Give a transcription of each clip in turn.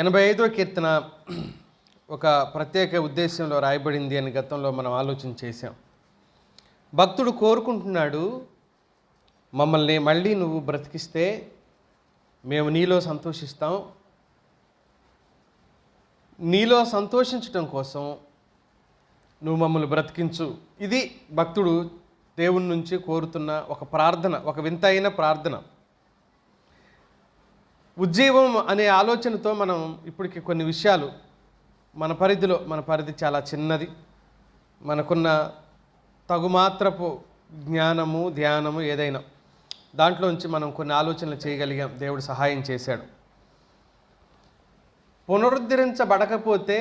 85వ కీర్తన ఒక ప్రత్యేక ఉద్దేశంలో రాయబడింది అని గతంలో మనం ఆలోచన చేశాం. భక్తుడు కోరుకుంటున్నాడు, మమ్మల్ని మళ్ళీ నువ్వు బ్రతికిస్తే మేము నీలో సంతోషిస్తాం. నీలో సంతోషించటం కోసం నువ్వు మమ్మల్ని బ్రతికించు. ఇది భక్తుడు దేవుని నుంచి కోరుతున్న ఒక ప్రార్థన, ఒక వింతైన ప్రార్థన. ఉజ్జీవం అనే ఆలోచనతో మనం ఇప్పటికి కొన్ని విషయాలు మన పరిధి చాలా చిన్నది, మనకున్న తగుమాత్రపు జ్ఞానము ధ్యానము ఏదైనా దాంట్లోంచి మనం కొన్ని ఆలోచనలు చేయగలిగాం. దేవుడు సహాయం చేశాడు. పునరుద్ధరించబడకపోతే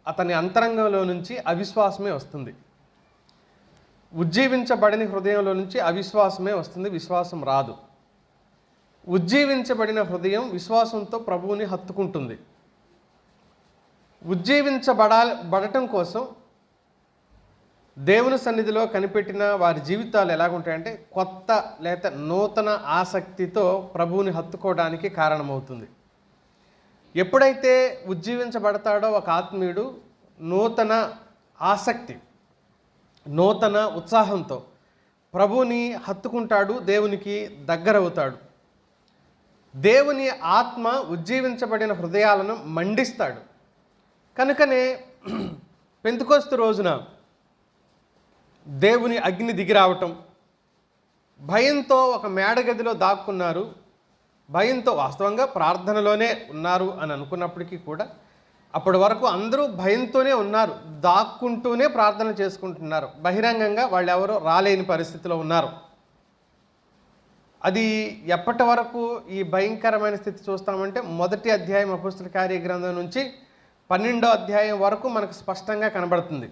అతని అంతరంగంలో నుంచి అవిశ్వాసమే వస్తుంది. ఉజ్జీవించబడిన హృదయంలో నుంచి అవిశ్వాసమే వస్తుంది, విశ్వాసం రాదు. ఉజ్జీవించబడిన హృదయం విశ్వాసంతో ప్రభువుని హత్తుకుంటుంది. ఉజ్జీవించబడటం కోసం దేవుని సన్నిధిలో కనిపెట్టిన వారి జీవితాలు ఎలాగుంటాయంటే కొత్త లేక నూతన ఆసక్తితో ప్రభువుని హత్తుకోవడానికి కారణమవుతుంది. ఎప్పుడైతే ఉజ్జీవించబడతాడో ఒక ఆత్మీయుడు నూతన ఆసక్తి, నూతన ఉత్సాహంతో ప్రభువుని హత్తుకుంటాడు, దేవునికి దగ్గరవుతాడు. దేవుని ఆత్మ ఉజ్జీవించబడిన హృదయాలను మండిస్తాడు. కనుకనే పెంతెకొస్తు రోజున దేవుని అగ్ని దిగిరావటం, భయంతో ఒక మేడగదిలో దాక్కున్నారు, భయంతో వాస్తవంగా ప్రార్థనలోనే ఉన్నారు అని అనుకున్నప్పటికీ కూడా అప్పటి వరకు అందరూ భయంతోనే ఉన్నారు, దాక్కుంటూనే ప్రార్థన చేసుకుంటున్నారు. బహిరంగంగా వాళ్ళు ఎవరో రాలేని పరిస్థితిలో ఉన్నారు. అది ఎప్పటి వరకు ఈ భయంకరమైన స్థితి చూస్తామంటే మొదటి అధ్యాయం అపోస్తల కార్య గ్రంథం నుంచి 12వ అధ్యాయం వరకు మనకు స్పష్టంగా కనబడుతుంది.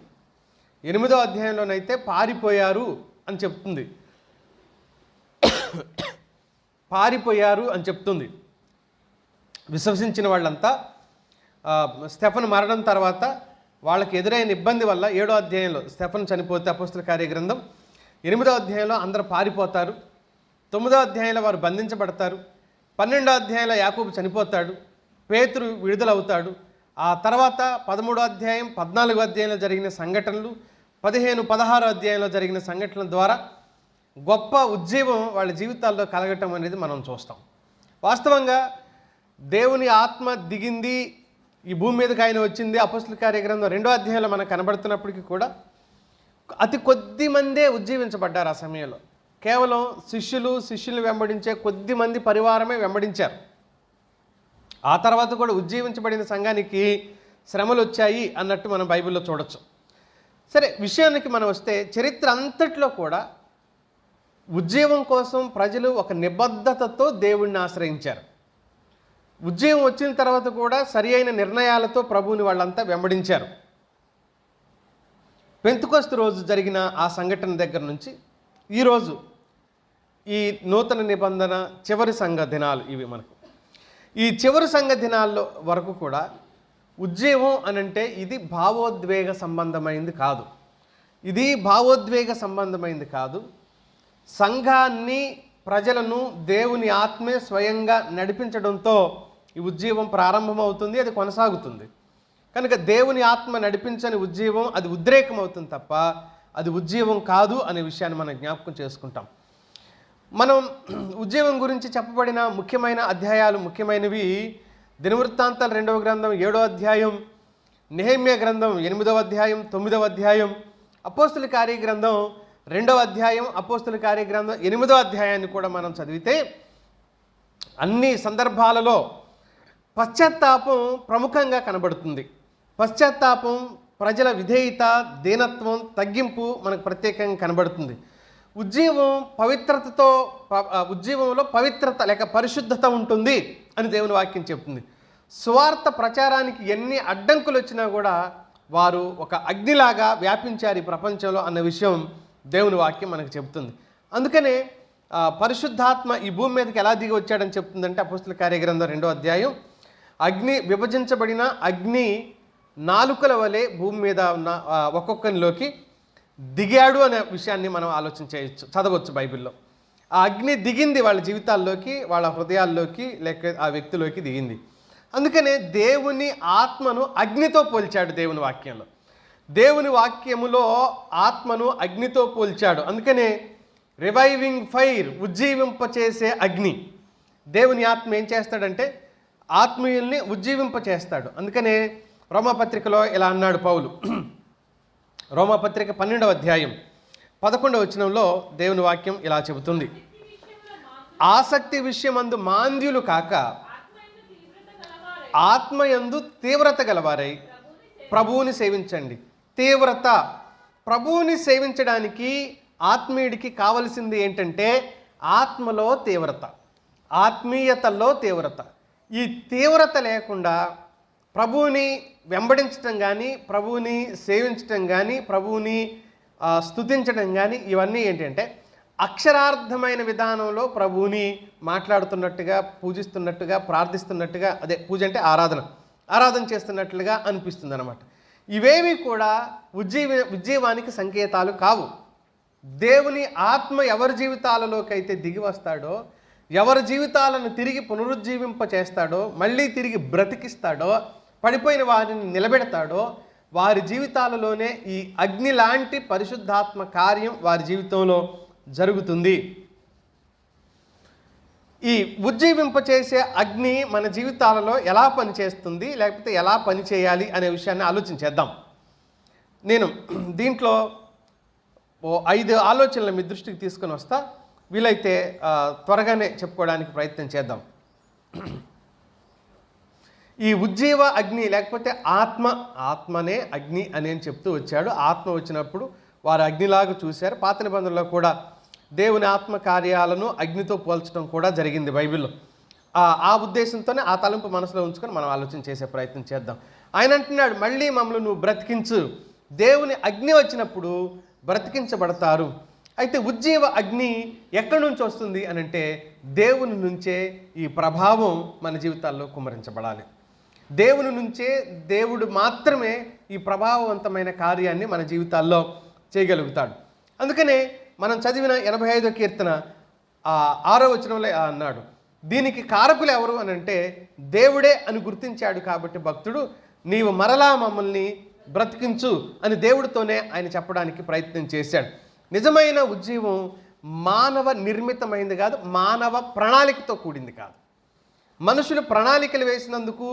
8వ అధ్యాయంలోనైతే పారిపోయారు అని చెప్తుంది. పారిపోయారు అని చెప్తుంది. విశ్వసించిన వాళ్ళంతా స్టెఫను మరణం తర్వాత వాళ్ళకి ఎదురైన ఇబ్బంది వల్ల 7వ అధ్యాయంలో స్టెఫను చనిపోతే అపోస్తల కార్య గ్రంథం 8వ అధ్యాయంలో అందరూ పారిపోతారు. 9వ అధ్యాయంలో వారు బంధించబడతారు. 12వ అధ్యాయంలో యాకోబు చనిపోతాడు, పేతురు విడుదలవుతాడు. ఆ తర్వాత 13వ అధ్యాయం 14వ అధ్యాయంలో జరిగిన సంఘటనలు, 15, 16వ అధ్యాయంలో జరిగిన సంఘటనల ద్వారా గొప్ప ఉజ్జీవం వాళ్ళ జీవితాల్లో కలగటం అనేది మనం చూస్తాం. వాస్తవంగా దేవుని ఆత్మ దిగింది, ఈ భూమి మీదకి ఆయన వచ్చింది అపోస్తల కార్య గ్రంథం 2వ అధ్యాయంలో మనకు కనబడుతున్నప్పటికీ కూడా అతి కొద్ది మందే ఉజ్జీవించబడ్డారు. ఆ సమయంలో కేవలం శిష్యులు వెంబడించే కొద్ది మంది పరివారమే వెంబడించారు. ఆ తర్వాత కూడా ఉజ్జీవించబడిన సంఘానికి శ్రమలు వచ్చాయి అన్నట్టు మనం బైబిల్లో చూడొచ్చు. సరే, విషయానికి మనం వస్తే చరిత్ర అంతట్లో కూడా ఉజ్జీవం కోసం ప్రజలు ఒక నిబద్ధతతో దేవుణ్ణి ఆశ్రయించారు. ఉజ్జీవం వచ్చిన తర్వాత కూడా సరి అయిన నిర్ణయాలతో ప్రభువుని వాళ్ళంతా వెంబడించారు. పెంతెకొస్తు రోజు జరిగిన ఆ సంఘటన దగ్గర నుంచి ఈరోజు ఈ నూతన నిబంధన చివరి సంఘ దినాలు ఇవి మనకు. ఈ చివరి సంఘ దినాల్లో వరకు కూడా ఉజ్జీవం అనంటే ఇది భావోద్వేగ సంబంధమైంది కాదు. ఇది భావోద్వేగ సంబంధమైంది కాదు. సంఘాన్ని, ప్రజలను దేవుని ఆత్మే స్వయంగా నడిపించడంతో ఈ ఉజ్జీవం ప్రారంభమవుతుంది, అది కొనసాగుతుంది. కనుక దేవుని ఆత్మ నడిపించని ఉజ్జీవం అది ఉద్రేకం అవుతుంది తప్ప అది ఉజ్జీవం కాదు అనే విషయాన్ని మనం జ్ఞాపకం చేసుకుంటాం. మనం ఉజ్జీవం గురించి చెప్పబడిన ముఖ్యమైన అధ్యాయాలు, ముఖ్యమైనవి దినవృత్తాంతాలు 2వ గ్రంథం 7వ అధ్యాయం, నెహెమ్యా గ్రంథం 8వ అధ్యాయం 9వ అధ్యాయం, అపోస్తల కార్య గ్రంథం 2వ అధ్యాయం, అపోస్తల కార్య గ్రంథం 8వ అధ్యాయాన్ని కూడా మనం చదివితే అన్ని సందర్భాలలో పశ్చాత్తాపం ప్రముఖంగా కనబడుతుంది. పశ్చాత్తాపం, ప్రజల విధేయత, దీనత్వం, తగ్గింపు మనకు ప్రత్యేకంగా కనబడుతుంది. ఉజ్జీవంలో పవిత్రత లేక పరిశుద్ధత ఉంటుంది అని దేవుని వాక్యం చెప్తుంది. సువార్త ప్రచారానికి ఎన్ని అడ్డంకులు వచ్చినా కూడా వారు ఒక అగ్నిలాగా వ్యాపించారు ఈ ప్రపంచంలో అన్న విషయం దేవుని వాక్యం మనకు చెబుతుంది. అందుకనే పరిశుద్ధాత్మ ఈ భూమి మీదకి ఎలా దిగి వచ్చాడని చెప్తుందంటే అపోస్తల కార్య గ్రంథం 2వ అధ్యాయం, విభజించబడిన అగ్ని నాలుకల వలె భూమి మీద ఉన్న ఒక్కొక్కరిలోకి దిగాడు అనే విషయాన్ని మనం ఆలోచన చేయొచ్చు, చదవచ్చు బైబిల్లో. ఆ అగ్ని దిగింది వాళ్ళ జీవితాల్లోకి, వాళ్ళ హృదయాల్లోకి, లేక ఆ వ్యక్తిలోకి దిగింది. అందుకనే దేవుని ఆత్మను అగ్నితో పోల్చాడు దేవుని వాక్యంలో. దేవుని వాక్యములో ఆత్మను అగ్నితో పోల్చాడు. అందుకనే రివైవింగ్ ఫైర్, ఉజ్జీవింపచేసే అగ్ని. దేవుని ఆత్మ ఏం చేస్తాడంటే ఆత్మీయుల్ని ఉజ్జీవింపచేస్తాడు. అందుకనే రోమాపత్రికలో ఇలా అన్నాడు పౌలు. రోమాపత్రిక 12వ అధ్యాయం 11వ వచనంలో దేవుని వాక్యం ఇలా చెబుతుంది, ఆసక్తి విషయమందు మాంద్యులు కాక ఆత్మయందు తీవ్రత గలవారై ప్రభువుని సేవించండి. తీవ్రత, ప్రభువుని సేవించడానికి ఆత్మీయుడికి కావలసింది ఏంటంటే ఆత్మలో తీవ్రత, ఆత్మీయతలో తీవ్రత. ఈ తీవ్రత లేకుండా ప్రభువుని వెంబడించడం కానీ, ప్రభువుని సేవించడం కానీ, ప్రభువుని స్తుతించడం కానీ ఇవన్నీ ఏంటంటే అక్షరార్థమైన విధానంలో ప్రభువుని మాట్లాడుతున్నట్టుగా, పూజిస్తున్నట్టుగా, ప్రార్థిస్తున్నట్టుగా, అదే పూజ అంటే ఆరాధన చేస్తున్నట్లుగా అనిపిస్తుంది అన్నమాట. ఇవేవి కూడా ఉజ్జీవానికి సంకేతాలు కావు. దేవుని ఆత్మ ఎవరి జీవితాలలోకి అయితే దిగి వస్తాడో, ఎవరి జీవితాలను తిరిగి పునరుజ్జీవింప చేస్తాడో, మళ్ళీ తిరిగి బ్రతికిస్తాడో, పడిపోయిన వారిని నిలబెడతాడో, వారి జీవితాలలోనే ఈ అగ్ని లాంటి పరిశుద్ధాత్మ కార్యం వారి జీవితంలో జరుగుతుంది. ఈ ఉజ్జీవింపచేసే అగ్ని మన జీవితాలలో ఎలా పనిచేస్తుంది, లేకపోతే ఎలా పనిచేయాలి అనే విషయాన్ని ఆలోచించేద్దాం. నేను దీంట్లో 5 ఆలోచనలు మీ దృష్టికి తీసుకొని వస్తా. వీలైతే త్వరగానే చెప్పుకోవడానికి ప్రయత్నం చేద్దాం. ఈ ఉజ్జీవ అగ్ని లేకపోతే ఆత్మనే అగ్ని అని చెప్తూ వచ్చాడు. ఆత్మ వచ్చినప్పుడు వారు అగ్నిలాగా చూశారు. పాత నిబంధనలో కూడా దేవుని ఆత్మ కార్యాలను అగ్నితో పోల్చడం కూడా జరిగింది బైబిల్లో. ఆ ఉద్దేశంతోనే ఆ తలంపు మనసులో ఉంచుకొని మనం ఆలోచన చేసే ప్రయత్నం చేద్దాం. ఆయన అంటున్నాడు, మళ్ళీ మమ్మల్ని నువ్వు బ్రతికించు. దేవుని అగ్ని వచ్చినప్పుడు బ్రతికించబడతారు. అయితే ఉజ్జీవ అగ్ని ఎక్కడి నుంచి వస్తుంది అని అంటే దేవుని నుంచే ఈ ప్రభావం మన జీవితాల్లో కుమ్మరించబడాలి. దేవుని నుంచే, దేవుడు మాత్రమే ఈ ప్రభావవంతమైన కార్యాన్ని మన జీవితాల్లో చేయగలుగుతాడు. అందుకనే మనం చదివిన 85వ కీర్తన 6వ వచనంలో అన్నాడు, దీనికి కారకులు ఎవరు అని అంటే దేవుడే అని గుర్తించాడు. కాబట్టి భక్తుడు నీవు మరలా మమ్మల్ని బ్రతికించు అని దేవుడితోనే ఆయన చెప్పడానికి ప్రయత్నం చేశాడు. నిజమైన ఉజ్జీవం మానవ నిర్మితమైంది కాదు, మానవ ప్రణాళికతో కూడింది కాదు. మనుషులు ప్రణాళికలు వేసినందుకు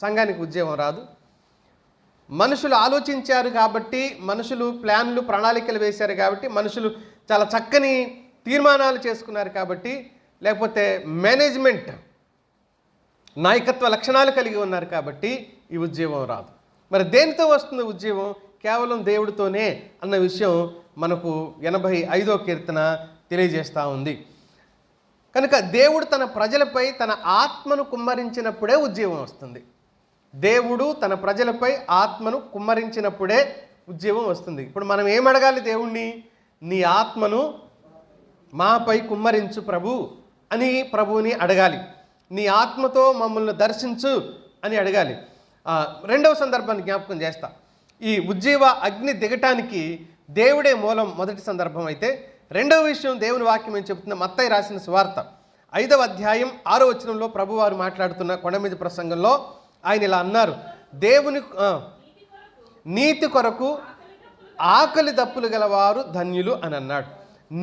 సంఘానికి ఉజ్జీవం రాదు. మనుషులు ఆలోచించారు కాబట్టి, మనుషులు ప్లాన్లు ప్రణాళికలు వేశారు కాబట్టి, మనుషులు చాలా చక్కని తీర్మానాలు చేసుకున్నారు కాబట్టి, లేకపోతే మేనేజ్మెంట్ నాయకత్వ లక్షణాలు కలిగి ఉన్నారు కాబట్టి ఈ ఉజ్జీవం రాదు. మరి దేనితో వస్తుంది ఉజ్జీవం? కేవలం దేవుడితోనే అన్న విషయం మనకు 85వ కీర్తన తెలియజేస్తూ ఉంది. కనుక దేవుడు తన ప్రజలపై తన ఆత్మను కుమ్మరించినప్పుడే ఉజ్జీవం వస్తుంది. దేవుడు తన ప్రజలపై ఆత్మను కుమ్మరించినప్పుడే ఉజ్జీవం వస్తుంది. ఇప్పుడు మనం ఏం అడగాలి దేవుణ్ణి? నీ ఆత్మను మాపై కుమ్మరించు ప్రభు అని ప్రభువుని అడగాలి. నీ ఆత్మతో మమ్మల్ని దర్శించు అని అడగాలి. రెండవ సందర్భాన్ని జ్ఞాపకం చేస్తా. ఈ ఉజ్జీవ అగ్ని దిగటానికి దేవుడే మూలం మొదటి సందర్భం అయితే, రెండవ విషయం దేవుని వాక్యం ఏం చెప్తున్న మత్తయి రాసిన సువార్త 5వ అధ్యాయం 6వ వచనంలో ప్రభువారు మాట్లాడుతున్న కొండ మీద ప్రసంగంలో ఆయన ఇలా అన్నారు, దేవుని నీతి కొరకు ఆకలి దప్పులు గలవారు ధన్యులు అని అన్నాడు.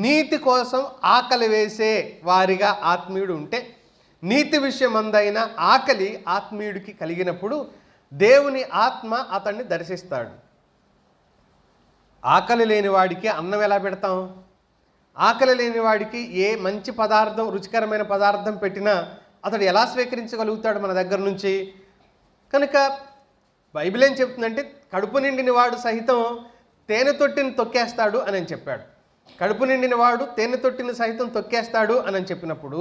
నీతి కోసం ఆకలి వేసే వారిగా ఆత్మీయుడు ఉంటే, నీతి విషయమందైన ఆకలి ఆత్మీయుడికి కలిగినప్పుడు దేవుని ఆత్మ అతన్ని దర్శిస్తాడు. ఆకలి లేని వాడికి అన్నం ఎలా పెడతాం? ఆకలి లేని వాడికి ఏ మంచి పదార్థం, రుచికరమైన పదార్థం పెట్టినా అతడు ఎలా స్వీకరించగలుగుతాడు మన దగ్గర నుంచి? కనుక బైబిల్ ఏం చెప్తుందంటే కడుపు నిండిన వాడు సహితం తేనె తొట్టిని తొక్కేస్తాడు అని చెప్పాడు. కడుపు నిండిన వాడు తేనె తొట్టిని సహితం తొక్కేస్తాడు అని చెప్పినప్పుడు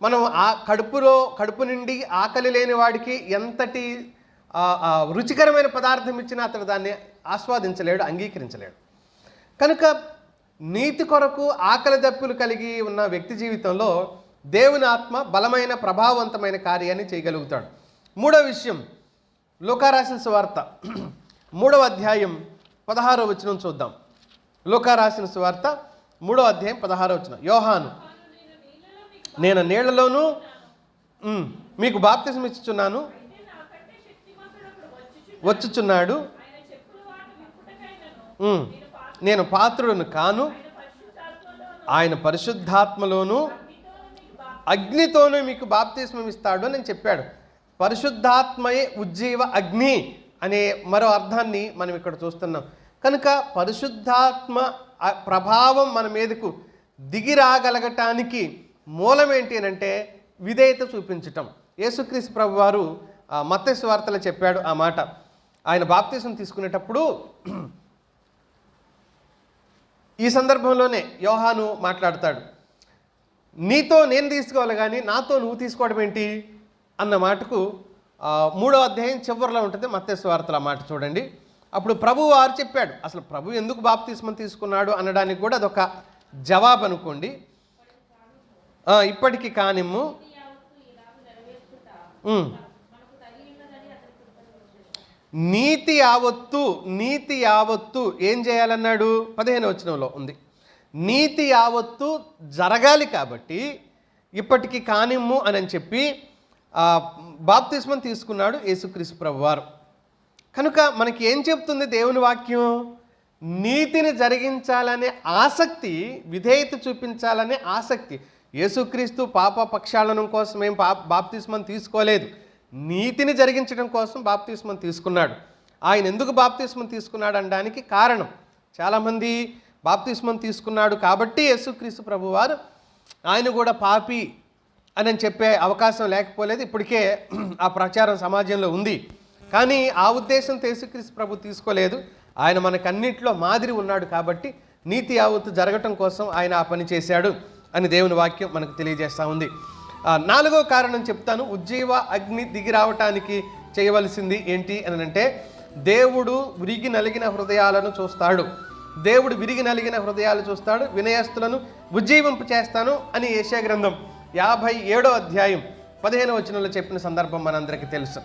మనం ఆ కడుపు నిండి ఆకలి లేని వాడికి ఎంతటి రుచికరమైన పదార్థం ఇచ్చినా అతడు దాన్ని ఆస్వాదించలేడు, అంగీకరించలేడు. కనుక నీతి కొరకు ఆకలి దప్పులు కలిగి ఉన్న వ్యక్తి జీవితంలో దేవుని ఆత్మ బలమైన ప్రభావవంతమైన కార్యాన్ని చేయగలుగుతాడు. మూడవ విషయం, లూకా రాసిన సువార్త 3వ అధ్యాయం 16వ వచనం చూద్దాం. లూకా రాసిన సువార్త 3వ అధ్యాయం 16వ వచనం. యోహాను, నేను నీళ్లలోనూ మీకు బాప్తిసం ఇచ్చుచున్నాను, వచ్చుచున్నాడు, నేను పాత్రుడును కాను, ఆయన పరిశుద్ధాత్మలోను అగ్నితోనూ మీకు బాప్తిస్మం ఇస్తాడు అని చెప్పాడు. పరిశుద్ధాత్మయే ఉజ్జీవ అగ్ని అనే మరో అర్థాన్ని మనం ఇక్కడ చూస్తున్నాం. కనుక పరిశుద్ధాత్మ ప్రభావం మన మీదకు దిగి రాగలగటానికి మూలం ఏంటి అంటే విధేయత చూపించటం. యేసుక్రీస్తు ప్రభువారు మత్తయి సువార్తలో చెప్పాడు ఆ మాట. ఆయన బాప్తిసం తీసుకునేటప్పుడు ఈ సందర్భంలోనే యోహాను మాట్లాడతాడు, నీతో నేను తీసుకోవాలి కానీ నాతో నువ్వు తీసుకోవడం ఏంటి అన్న మాటకు 3వ అధ్యాయం చివరిలో ఉంటుంది మత్తయి సువార్తల మాట చూడండి. అప్పుడు ప్రభు వారు చెప్పాడు. అసలు ప్రభు ఎందుకు బాప్తిస్మం తీసుకున్నాడు అనడానికి కూడా అదొక జవాబు అనుకోండి. ఇప్పటికి కానిమ్ము నీతి యావత్తు ఏం చేయాలన్నాడు? 15వ వచనంలో ఉంది. నీతి యావత్తు జరగాలి కాబట్టి ఇప్పటికి కానిమ్ము అని చెప్పి బాప్తిస్మం తీసుకున్నాడు యేసుక్రీస్తు ప్రభువారు. కనుక మనకి ఏం చెప్తుంది దేవుని వాక్యం? నీతిని జరిగించాలనే ఆసక్తి, విధేయత చూపించాలనే ఆసక్తి. యేసుక్రీస్తు పాప ప్రక్షాళనం కోసం ఏం బాప్తిస్మం తీసుకోలేదు, నీతిని జరిగించడం కోసం బాప్తిస్మం తీసుకున్నాడు. ఆయన ఎందుకు బాప్తిస్మం తీసుకున్నాడు అనడానికి కారణం, చాలామంది బాప్తిస్మం తీసుకున్నాడు కాబట్టి యేసుక్రీస్తు ప్రభువారు ఆయన కూడా పాపి అని చెప్పే అవకాశం లేకపోలేదు. ఇప్పటికే ఆ ప్రచారం సమాజంలో ఉంది. కానీ ఆ ఉద్దేశంతో యేసుక్రీస్తు ప్రభు తీసుకోలేదు. ఆయన మనకన్నింటిలో మాదిరి ఉన్నాడు కాబట్టి నీతి యావత్తు జరగటం కోసం ఆయన ఆ పని చేశాడు అని దేవుని వాక్యం మనకు తెలియజేస్తూ ఉంది. 4వ కారణం చెప్తాను. ఉజ్జీవ అగ్ని దిగి రావటానికి చేయవలసింది ఏంటి అని అంటే దేవుడు విరిగి నలిగిన హృదయాలను చూస్తాడు. దేవుడు విరిగి నలిగిన హృదయాలు చూస్తాడు, వినయస్తులను ఉజ్జీవింపు చేస్తాను అని యెషయా గ్రంథం 57వ అధ్యాయం 15వ వచనంలో చెప్పిన సందర్భం మనందరికీ తెలుసు.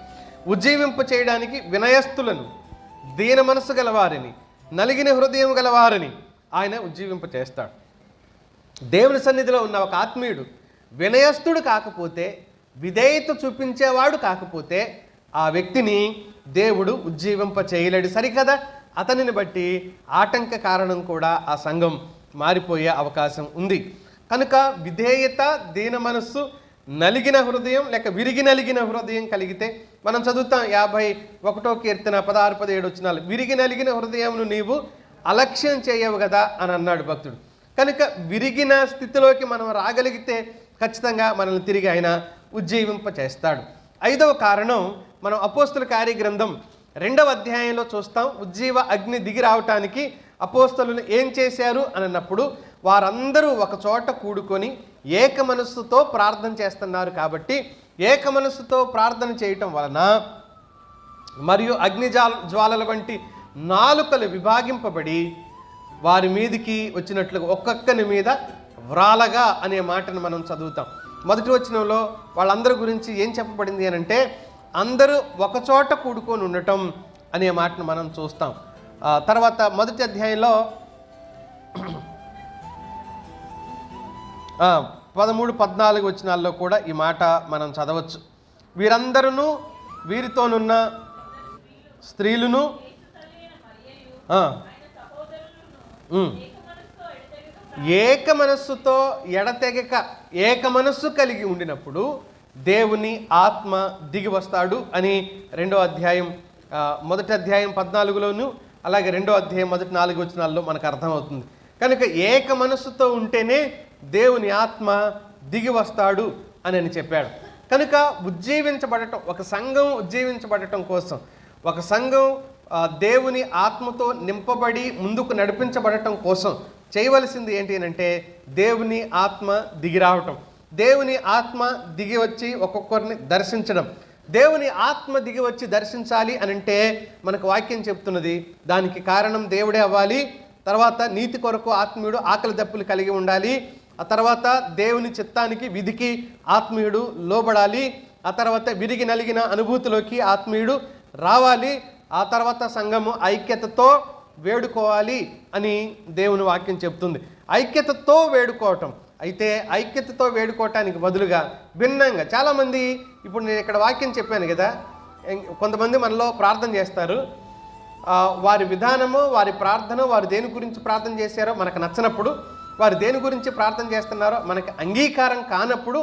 ఉజ్జీవింపు చేయడానికి వినయస్తులను, దీన మనసు గలవారిని, నలిగిన హృదయం గలవారిని ఆయన ఉజ్జీవింపు చేస్తాడు. దేవుని సన్నిధిలో ఉన్న ఒక ఆత్మీయుడు వినయస్తుడు కాకపోతే, విధేయత చూపించేవాడు కాకపోతే ఆ వ్యక్తిని దేవుడు ఉజ్జీవింప చేయలేడు. సరికదా? అతనిని బట్టి ఆటంక కారణం కూడా ఆ సంఘం మారిపోయే అవకాశం ఉంది. కనుక విధేయత, దీన మనస్సు, నలిగిన హృదయం లేక విరిగి నలిగిన హృదయం కలిగితే మనం చదువుతాం 51వ కీర్తన 16-17 వచనాలు. విరిగి నలిగిన హృదయంను నీవు అలక్ష్యం చేయవు కదా అని అన్నాడు భక్తుడు. కనుక విరిగిన స్థితిలోకి మనం రాగలిగితే ఖచ్చితంగా మనల్ని తిరిగి ఆయన ఉజ్జీవింప చేస్తాడు. 5వ కారణం మనం అపోస్తుల కార్యగ్రంథం 2వ అధ్యాయంలో చూస్తాం. ఉజ్జీవ అగ్ని దిగి రావటానికి అపోస్తలులు ఏం చేశారు అని అన్నప్పుడు వారందరూ ఒక చోట కూడుకొని ఏక మనస్సుతో ప్రార్థన చేస్తున్నారు. కాబట్టి ఏక మనస్సుతో ప్రార్థన చేయటం వలన మరియు అగ్ని జ్వాలల వంటి నాలుకలు విభాగింపబడి వారి మీదికి వచ్చినట్లుగా ఒక్కొక్కని మీద వ్రాలగా అనే మాటను మనం చదువుతాం. మొదటి వచనంలో వాళ్ళందరి గురించి ఏం చెప్పబడింది అని అంటే అందరూ ఒకచోట కూడుకొని ఉండటం అనే మాటను మనం చూస్తాం. తర్వాత మొదటి అధ్యాయంలో 13-14 వచనాల్లో కూడా ఈ మాట మనం చదవచ్చు. వీరందరూ వీరితోనున్న స్త్రీలను ఏక మనస్సుతో ఎడతెగక ఏక మనస్సు కలిగి ఉండినప్పుడు దేవుని ఆత్మ దిగి వస్తాడు అని 2వ అధ్యాయం మొదటి అధ్యాయం 14లోను అలాగే 2వ అధ్యాయం మొదటి 4 వచనాల్లో మనకు అర్థమవుతుంది. కనుక ఏక మనస్సుతో ఉంటేనే దేవుని ఆత్మ దిగి వస్తాడు అని చెప్పాడు. కనుక ఉజ్జీవించబడటం, ఒక సంఘం ఉజ్జీవించబడటం కోసం, ఒక సంఘం దేవుని ఆత్మతో నింపబడి ముందుకు నడిపించబడటం కోసం చేయవలసింది ఏంటి అంటే దేవుని ఆత్మ దిగి రావటం, దేవుని ఆత్మ దిగి వచ్చి ఒక్కొక్కరిని దర్శించడం. దేవుని ఆత్మ దిగి వచ్చి దర్శించాలి అని అంటే మనకు వాక్యం చెప్తున్నది దానికి కారణం దేవుడే అవ్వాలి. తర్వాత నీతి కొరకు ఆత్మీయుడు ఆకలి దప్పులు కలిగి ఉండాలి. ఆ తర్వాత దేవుని చిత్తానికి విధికి ఆత్మీయుడు లోబడాలి. ఆ తర్వాత విరిగి నలిగిన అనుభూతిలోకి ఆత్మీయుడు రావాలి. ఆ తర్వాత సంఘము ఐక్యతతో వేడుకోవాలి అని దేవుని వాక్యం చెప్తుంది. ఐక్యతతో వేడుకోవటం. అయితే ఐక్యతతో వేడుకోవటానికి బదులుగా భిన్నంగా చాలామంది, ఇప్పుడు నేను ఇక్కడ వాక్యం చెప్పాను కదా, కొంతమంది మనలో ప్రార్థన చేస్తారు, వారి విధానము, వారి ప్రార్థన, వారు దేని గురించి ప్రార్థన చేశారో మనకు నచ్చినప్పుడు, వారు దేని గురించి ప్రార్థన చేస్తున్నారో మనకి అంగీకారం కానప్పుడు,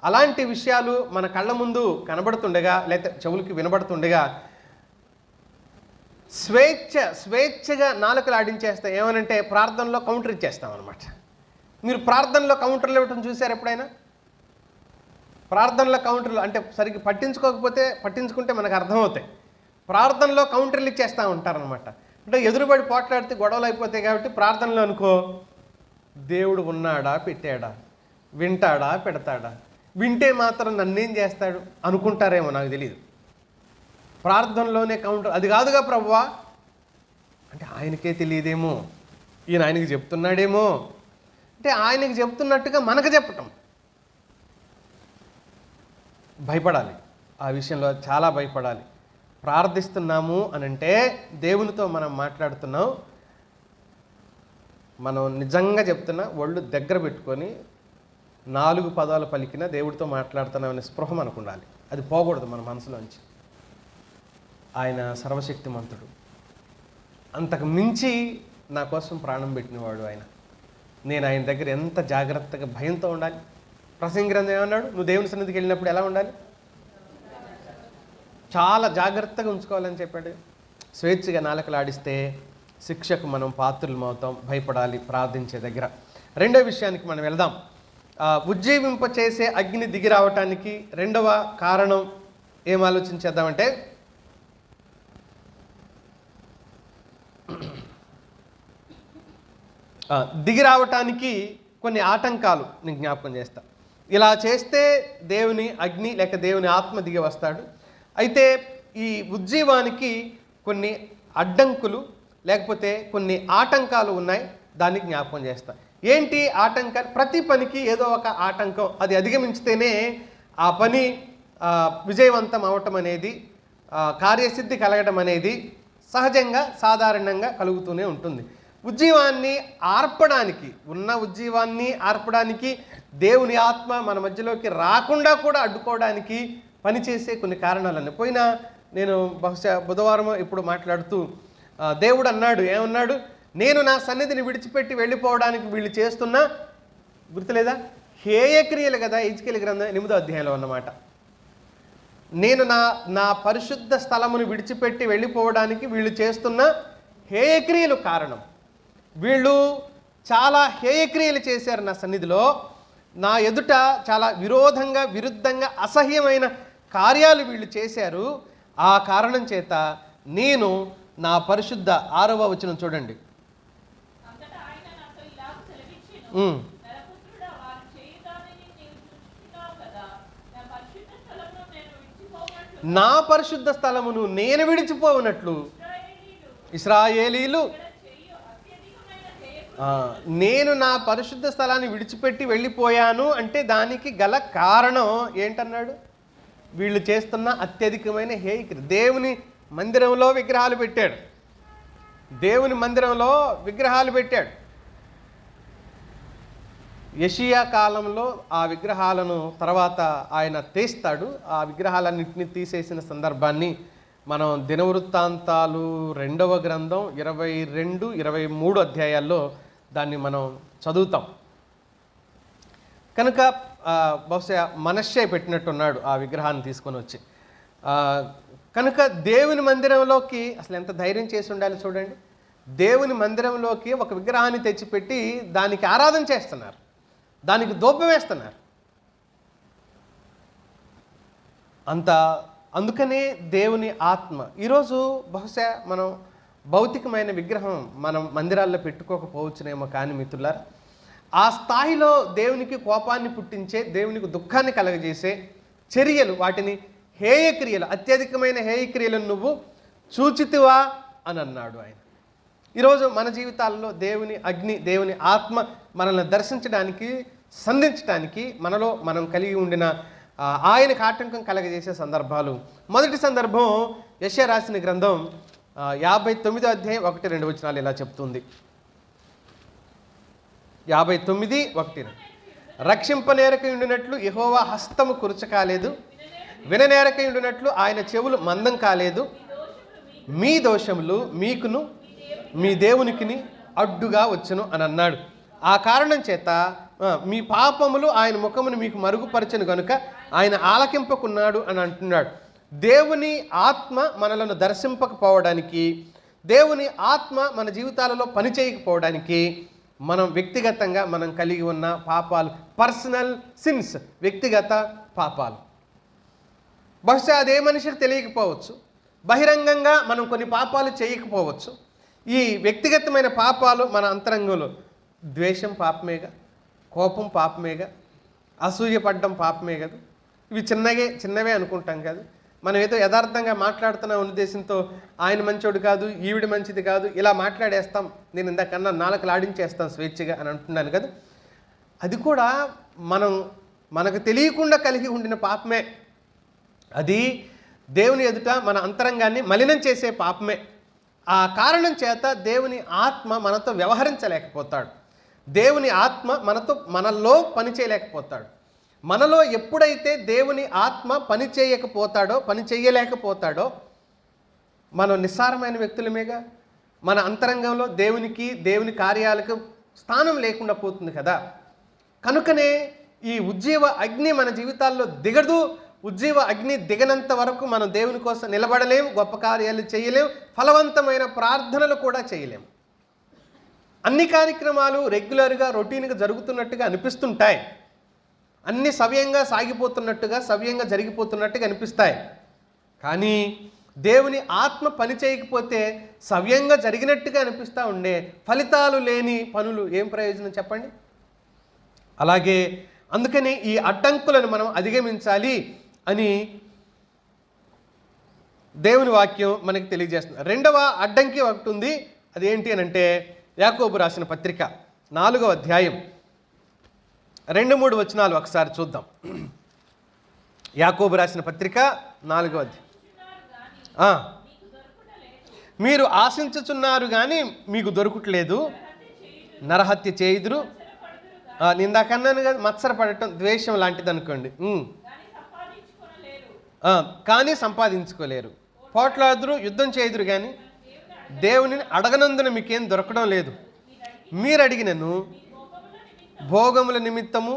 అలాంటి విషయాలు మన కళ్ళ ముందు కనబడుతుండగా లేకపోతే చెవులకి వినబడుతుండగా స్వేచ్ఛగా నాలుకలు ఆడించేస్తాం. ఏమనంటే ప్రార్థనలో కౌంటర్ ఇచ్చేస్తాం అనమాట. మీరు ప్రార్థనలో కౌంటర్లు ఇవ్వటం చూశారు ఎప్పుడైనా? ప్రార్థనలో కౌంటర్లు అంటే సరిగ్గా పట్టించుకుంటే మనకు అర్థమవుతాయి. ప్రార్థనలో కౌంటర్లు ఇచ్చేస్తూ ఉంటారనమాట. అంటే ఎదురుబడి పోట్లాడితే గొడవలు అయిపోతాయి కాబట్టి ప్రార్థనలో అనుకో, దేవుడు ఉన్నాడా పెట్టాడా, వింటాడా పెడతాడా, వింటే మాత్రం నన్నేం చేస్తాడు అనుకుంటారేమో, నాకు తెలియదు. ప్రార్థనలోనే కౌంటర్, అది కాదుగా ప్రభువా అంటే ఆయనకే తెలియదేమో, ఈయన ఆయనకి చెప్తున్నాడేమో అంటే ఆయనకి చెప్తున్నట్టుగా మనకు చెప్పటం. భయపడాలి, ఆ విషయంలో చాలా భయపడాలి. ప్రార్థిస్తున్నాము అనంటే దేవునితో మనం మాట్లాడుతున్నాం, మనం నిజంగా చెప్తున్నా ఒళ్ళు దగ్గర పెట్టుకొని 4 పదాలు పలికినా దేవుడితో మాట్లాడుతున్నామనే స్పృహ మనకు ఉండాలి. అది పోకూడదు మన మనసులోంచి. ఆయన సర్వశక్తిమంతుడు, అంతకు మించి నా కోసం ప్రాణం పెట్టినవాడు ఆయన. నేను ఆయన దగ్గర ఎంత జాగ్రత్తగా భయంతో ఉండాలి. ప్రసంగి గ్రంథం ఏమన్నాడు? నువ్వు దేవుని సన్నిధికి వెళ్ళినప్పుడు ఎలా ఉండాలి? చాలా జాగ్రత్తగా ఉంచుకోవాలని చెప్పాడు. స్వేచ్ఛగా నాలుకలు ఆడిస్తే శిక్షకు మనం పాత్రులమవుతాం. భయపడాలి ప్రార్థించే దగ్గర. రెండో విషయానికి మనం వెళ్దాం. ఉజ్జీవింప చేసే అగ్ని దిగి రావటానికి రెండవ కారణం ఏం ఆలోచించేద్దామంటే, దిగి రావటానికి కొన్ని ఆటంకాలు నేను జ్ఞాపకం చేస్తా. ఇలా చేస్తే దేవుని అగ్ని లేక దేవుని ఆత్మ దిగి వస్తాడు. అయితే ఈ ఉజ్జీవానికి కొన్ని అడ్డంకులు లేకపోతే కొన్ని ఆటంకాలు ఉన్నాయి, దాన్ని జ్ఞాపకం చేస్తా. ఏంటి ఆటంకాలు? ప్రతి పనికి ఏదో ఒక ఆటంకం, అది అధిగమించితేనే ఆ పని విజయవంతం అవటం అనేది, కార్యసిద్ధి కలగడం అనేది సహజంగా సాధారణంగా కలుగుతూనే ఉంటుంది. ఉజ్జీవాన్ని ఆర్పడానికి, ఉన్న ఉజ్జీవాన్ని ఆర్పడానికి, దేవుని ఆత్మ మన మధ్యలోకి రాకుండా కూడా అడ్డుకోవడానికి పనిచేసే కొన్ని కారణాలన్నీ పోయినా నేను బహుశా బుధవారం ఇప్పుడు మాట్లాడుతూ దేవుడు అన్నాడు, ఏమన్నాడు? నేను నా సన్నిధిని విడిచిపెట్టి వెళ్ళిపోవడానికి వీళ్ళు చేస్తున్న, గుర్తులేదా, హేయక్రియలు కదా. హెజ్కేలు గ్రంథం 8వ అధ్యాయంలో అన్నమాట. నేను నా పరిశుద్ధ స్థలమును విడిచిపెట్టి వెళ్ళిపోవడానికి వీళ్ళు చేస్తున్న హేయక్రియలు కారణం. వీళ్ళు చాలా హేయక్రియలు చేశారు నా సన్నిధిలో, నా ఎదుట చాలా విరుద్ధంగా అసహ్యమైన కార్యాలు వీళ్ళు చేశారు. ఆ కారణం చేత నేను నా పరిశుద్ధ 6వ వచనం చూడండి. నా పరిశుద్ధ స్థలమును నేను విడిచిపోవునట్లు ఇశ్రాయేలీలు, నేను నా పరిశుద్ధ స్థలాన్ని విడిచిపెట్టి వెళ్ళిపోయాను అంటే దానికి గల కారణం ఏంటన్నాడు? వీళ్ళు చేస్తున్న అత్యధికమైన హేయక్రియ. దేవుని మందిరంలో విగ్రహాలు పెట్టాడు, దేవుని మందిరంలో విగ్రహాలు పెట్టాడు. యెషయా కాలంలో ఆ విగ్రహాలను తర్వాత ఆయన తీస్తాడు. ఆ విగ్రహాలన్నింటినీ తీసేసిన సందర్భాన్ని మనం దినవృత్తాంతాలు 2వ గ్రంథం 22, 23 అధ్యాయాల్లో దాన్ని మనం చదువుతాం. కనుక బహుశా మనష్షే పెట్టినట్టున్నాడు ఆ విగ్రహాన్ని తీసుకొని వచ్చి. కనుక దేవుని మందిరంలోకి అసలు ఎంత ధైర్యం చేసి ఉండాలి చూడండి. దేవుని మందిరంలోకి ఒక విగ్రహాన్ని తెచ్చిపెట్టి దానికి ఆరాధన చేస్తున్నారు, దానికి ధూపం వేస్తున్నారు. అందుకనే దేవుని ఆత్మ. ఈరోజు బహుశా మనం భౌతికమైన విగ్రహం మనం మందిరాల్లో పెట్టుకోకపోవచ్చునేమో, కానీ మిత్రులారా, ఆ స్థాయిలో దేవునికి కోపాన్ని పుట్టించే, దేవునికి దుఃఖాన్ని కలగజేసే చర్యలు, వాటిని హేయక్రియలు, అత్యధికమైన హేయక్రియలను నువ్వు చూచితివా అని అన్నాడు ఆయన. ఈరోజు మన జీవితాల్లో దేవుని అగ్ని, దేవుని ఆత్మ మనల్ని దర్శించడానికి, సంధించడానికి మనలో మనం కలిగి ఉండిన ఆయనకు ఆటంకం కలగజేసే సందర్భాలు. మొదటి సందర్భం యెషయా రాసిన గ్రంథం 59వ అధ్యాయం 1-2 వచనాలు ఇలా చెప్తుంది. 59:1 రక్షింపనేరక ఉండినట్లు యెహోవా హస్తము కురుచకాలేదు, విననేరకై ఉండినట్లు ఆయన చెవులు మందం కాలేదు. మీ దోషములు మీకును మీ దేవునికిని అడ్డుగా వచ్చును అని అన్నాడు. ఆ కారణం చేత మీ పాపములు ఆయన ముఖమును మీకు మరుగుపరచను గనుక ఆయన ఆలకింపకున్నాడు అని అంటున్నాడు. దేవుని ఆత్మ మనలను దర్శింపకపోవడానికి, దేవుని ఆత్మ మన జీవితాలలో పనిచేయకపోవడానికి మనం వ్యక్తిగతంగా మనం కలిగి ఉన్న పాపాలు, పర్సనల్ సిన్స్, వ్యక్తిగత పాపాలు. బహుశా అదే మనిషికి తెలియకపోవచ్చు, బహిరంగంగా మనం కొన్ని పాపాలు చేయకపోవచ్చు. ఈ వ్యక్తిగతమైన పాపాలు మన అంతరంగంలో ద్వేషం పాపమేగా, కోపం పాపమేగా, అసూయపడ్డం పాపమే కదా. ఇవి చిన్నవే అనుకుంటాం కదా. మనం ఏదో యథార్థంగా మాట్లాడుతున్న ఉద్దేశంతో ఆయన మంచోడు కాదు, ఈవిడ మంచిది కాదు, ఇలా మాట్లాడేస్తాం. నేను ఇందాకన్నా నాలుకలు ఆడించేస్తాం స్వేచ్ఛగా అని అంటున్నాను కదా. అది కూడా మనకు తెలియకుండా కలిగి ఉండిన పాపమే. అది దేవుని ఎదుట మన అంతరంగాన్ని మలినం చేసే పాపమే. ఆ కారణం చేత దేవుని ఆత్మ మనతో వ్యవహరించలేకపోతాడు. దేవుని ఆత్మ మనలో పని చేయలేకపోతాడు. మనలో ఎప్పుడైతే దేవుని ఆత్మ పని చేయలేకపోతాడో మనం నిస్సారమైన వ్యక్తులమేగా. మన అంతరంగంలో దేవుని కార్యాలకు స్థానం లేకుండా పోతుంది కదా. కనుకనే ఈ ఉజ్జీవ అగ్ని మన జీవితాల్లో దిగదు. ఉజ్జీవ అగ్ని దిగనంత వరకు మనం దేవుని కోసం నిలబడలేము, గొప్ప కార్యాలు చేయలేము, ఫలవంతమైన ప్రార్థనలు కూడా చేయలేము. అన్ని కార్యక్రమాలు రెగ్యులర్గా రొటీన్గా జరుగుతున్నట్టుగా అనిపిస్తుంటాయి, అన్ని సవ్యంగా సాగిపోతున్నట్టుగా, సవ్యంగా జరిగిపోతున్నట్టుగా అనిపిస్తాయి. కానీ దేవుని ఆత్మ పని చేయకపోతే సవ్యంగా జరిగినట్టుగా అనిపిస్తూ ఉండే ఫలితాలు లేని పనులు ఏం ప్రయోజనం చెప్పండి. అలాగే అందుకని ఈ అడ్డంకులను మనం అధిగమించాలి అని దేవుని వాక్యం మనకి తెలియజేస్తుంది. రెండవ అడ్డంకి ఒకటి ఉంది. అదేంటి అని అంటే యాకోబు రాసిన పత్రిక 4వ అధ్యాయం 2-3 వచనాలు ఒకసారి చూద్దాం. యాకోబు రాసిన పత్రిక 4వ అధ్యాయం. మీరు ఆశించుచున్నారు కానీ మీకు దొరుకుట్లేదు, నరహత్య చేయుదురు. నిందాకన్నాను కదా, మత్సరపడటం ద్వేషం లాంటిది అనుకోండి. కానీ సంపాదించుకోలేరు. పోట్లాడుదురు, యుద్ధం చేయుదురు కానీ దేవుని అడగనందున మీకేం దొరకడం లేదు. మీరు అడిగినను భోగముల నిమిత్తము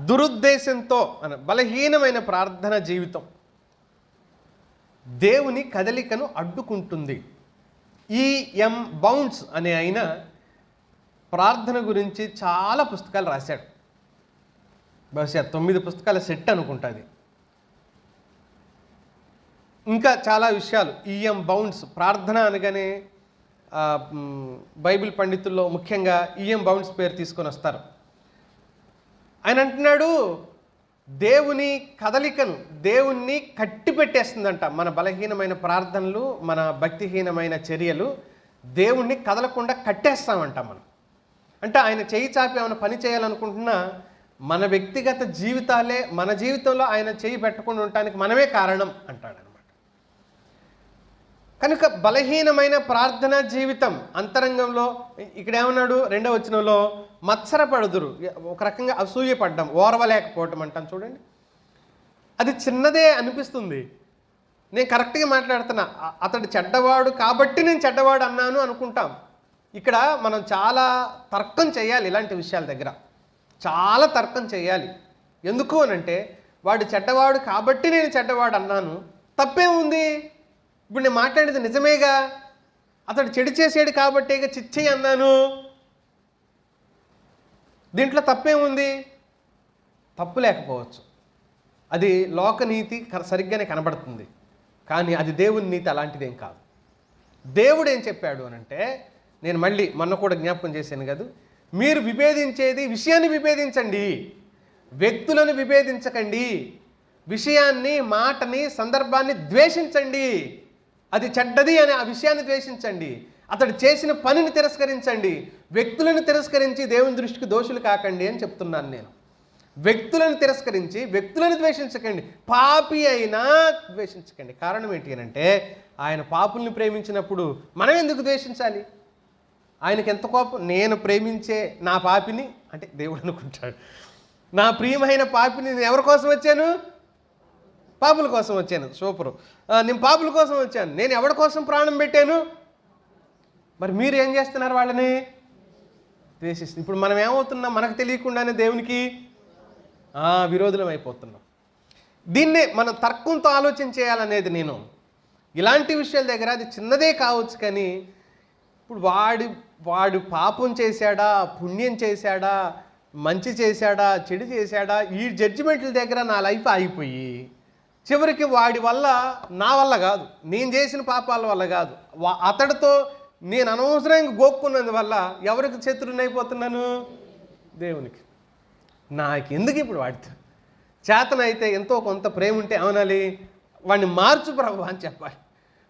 దురుద్దేశంతో బలహీనమైన ప్రార్థన జీవితం దేవుని కదలికను అడ్డుకుంటుంది. E.M. బౌండ్స్ అనే ఆయన ప్రార్థన గురించి చాలా పుస్తకాలు రాశాడు. బహుశా 9 పుస్తకాల సెట్ అనుకుంటుంది. ఇంకా చాలా విషయాలు. E.M. బౌండ్స్ ప్రార్థన అనగానే బైబిల్ పండితుల్లో ముఖ్యంగా E.M. బౌండ్స్ పేరు తీసుకొని వస్తారు. ఆయన అంటున్నాడు, దేవుని కదలికను, దేవుణ్ణి కట్టి పెట్టేస్తుందంట మన బలహీనమైన ప్రార్థనలు, మన భక్తిహీనమైన చర్యలు దేవుణ్ణి కదలకుండా కట్టేస్తామంట మనం. అంటే ఆయన చేయి చాపి ఏమైనా పని చేయాలనుకుంటున్నా మన వ్యక్తిగత జీవితాలే, మన జీవితంలో ఆయన చేయి పెట్టకుండా ఉండటానికి మనమే కారణం అంటాడనమాట. కనుక బలహీనమైన ప్రార్థనా జీవితం అంతరంగంలో ఇక్కడ ఏమన్నాడు 2వ వచనంలో, మత్సరపడుదురు, ఒక రకంగా అసూయపడ్డం, ఓర్వలేకపోవటం అంటాం చూడండి. అది చిన్నదే అనిపిస్తుంది. నేను కరెక్ట్గా మాట్లాడుతున్నా, అతడు చెడ్డవాడు కాబట్టి నేను చెడ్డవాడు అన్నాను అనుకుంటాం. ఇక్కడ మనం చాలా తర్కం చేయాలి. ఇలాంటి విషయాల దగ్గర చాలా తర్కం చేయాలి. ఎందుకు అనంటే వాడు చెడ్డవాడు కాబట్టి నేను చెడ్డవాడు అన్నాను, తప్పే ఉంది. ఇప్పుడు నేను మాట్లాడేది నిజమేగా, అతడు చెడు చేసాడు కాబట్టే చిచ్చయ్య అన్నాను, దీంట్లో తప్పేముంది? తప్పు లేకపోవచ్చు, అది లోకనీతి సరిగ్గానే కనబడుతుంది, కానీ అది దేవుని నీతి అలాంటిదేం కాదు. దేవుడు ఏం చెప్పాడు అనంటే, నేను మళ్ళీ మొన్న కూడా జ్ఞాపకం చేశాను కదా, మీరు విభేదించేది విషయాన్ని విభేదించండి, వ్యక్తులను విభేదించకండి, విషయాన్ని, మాటని, సందర్భాన్ని ద్వేషించండి. అది చెడ్డది అని ఆ విషయాన్ని ద్వేషించండి, అతడు చేసిన పనిని తిరస్కరించండి, వ్యక్తులను తిరస్కరించి దేవుని దృష్టికి దోషులు కాకండి అని చెప్తున్నాను నేను. వ్యక్తులను తిరస్కరించి వ్యక్తులను ద్వేషించకండి, పాపి అయినా ద్వేషించకండి. కారణం ఏంటి అంటే ఆయన పాపుల్ని ప్రేమించినప్పుడు మనం ఎందుకు ద్వేషించాలి? ఆయనకి ఎంత కోపం, నేను ప్రేమించే నా పాపిని అంటే దేవుడు అనుకుంటాడు. నా ప్రియమైన పాపిని నేను ఎవరి కోసం వచ్చాను? పాపుల కోసం వచ్చాను. సూపరు. నేను పాపుల కోసం వచ్చాను. నేను ఎవరి కోసం ప్రాణం పెట్టాను? మరి మీరు ఏం చేస్తున్నారు? వాళ్ళని ద్వేషిస్తుంది. ఇప్పుడు మనం ఏమవుతున్నాం? మనకు తెలియకుండానే దేవునికి విరోధులం అయిపోతున్నాం. దీన్నే మనం తర్కంతో ఆలోచన చేయాలనేది. నేను ఇలాంటి విషయాల దగ్గర అది చిన్నదే కావచ్చు, కానీ ఇప్పుడు వాడు పాపం చేశాడా, పుణ్యం చేశాడా, మంచి చేశాడా, చెడు చేశాడా, ఈ జడ్జిమెంట్ల దగ్గర నా లైఫ్ ఆగిపోయి చివరికి వాడి వల్ల, నా వల్ల కాదు, నేను చేసిన పాపాల వల్ల కాదు, అతడితో నేను అనవసరంగా గోక్కున్నందువల్ల ఎవరికి శత్రువునైపోతున్నాను? దేవునికి. నాకెందుకు ఇప్పుడు వాడితో? చేతనైతే ఎంతో కొంత ప్రేమ ఉంటే ఏమనాలి? వాడిని మార్చు ప్రభు అని చెప్పాలి,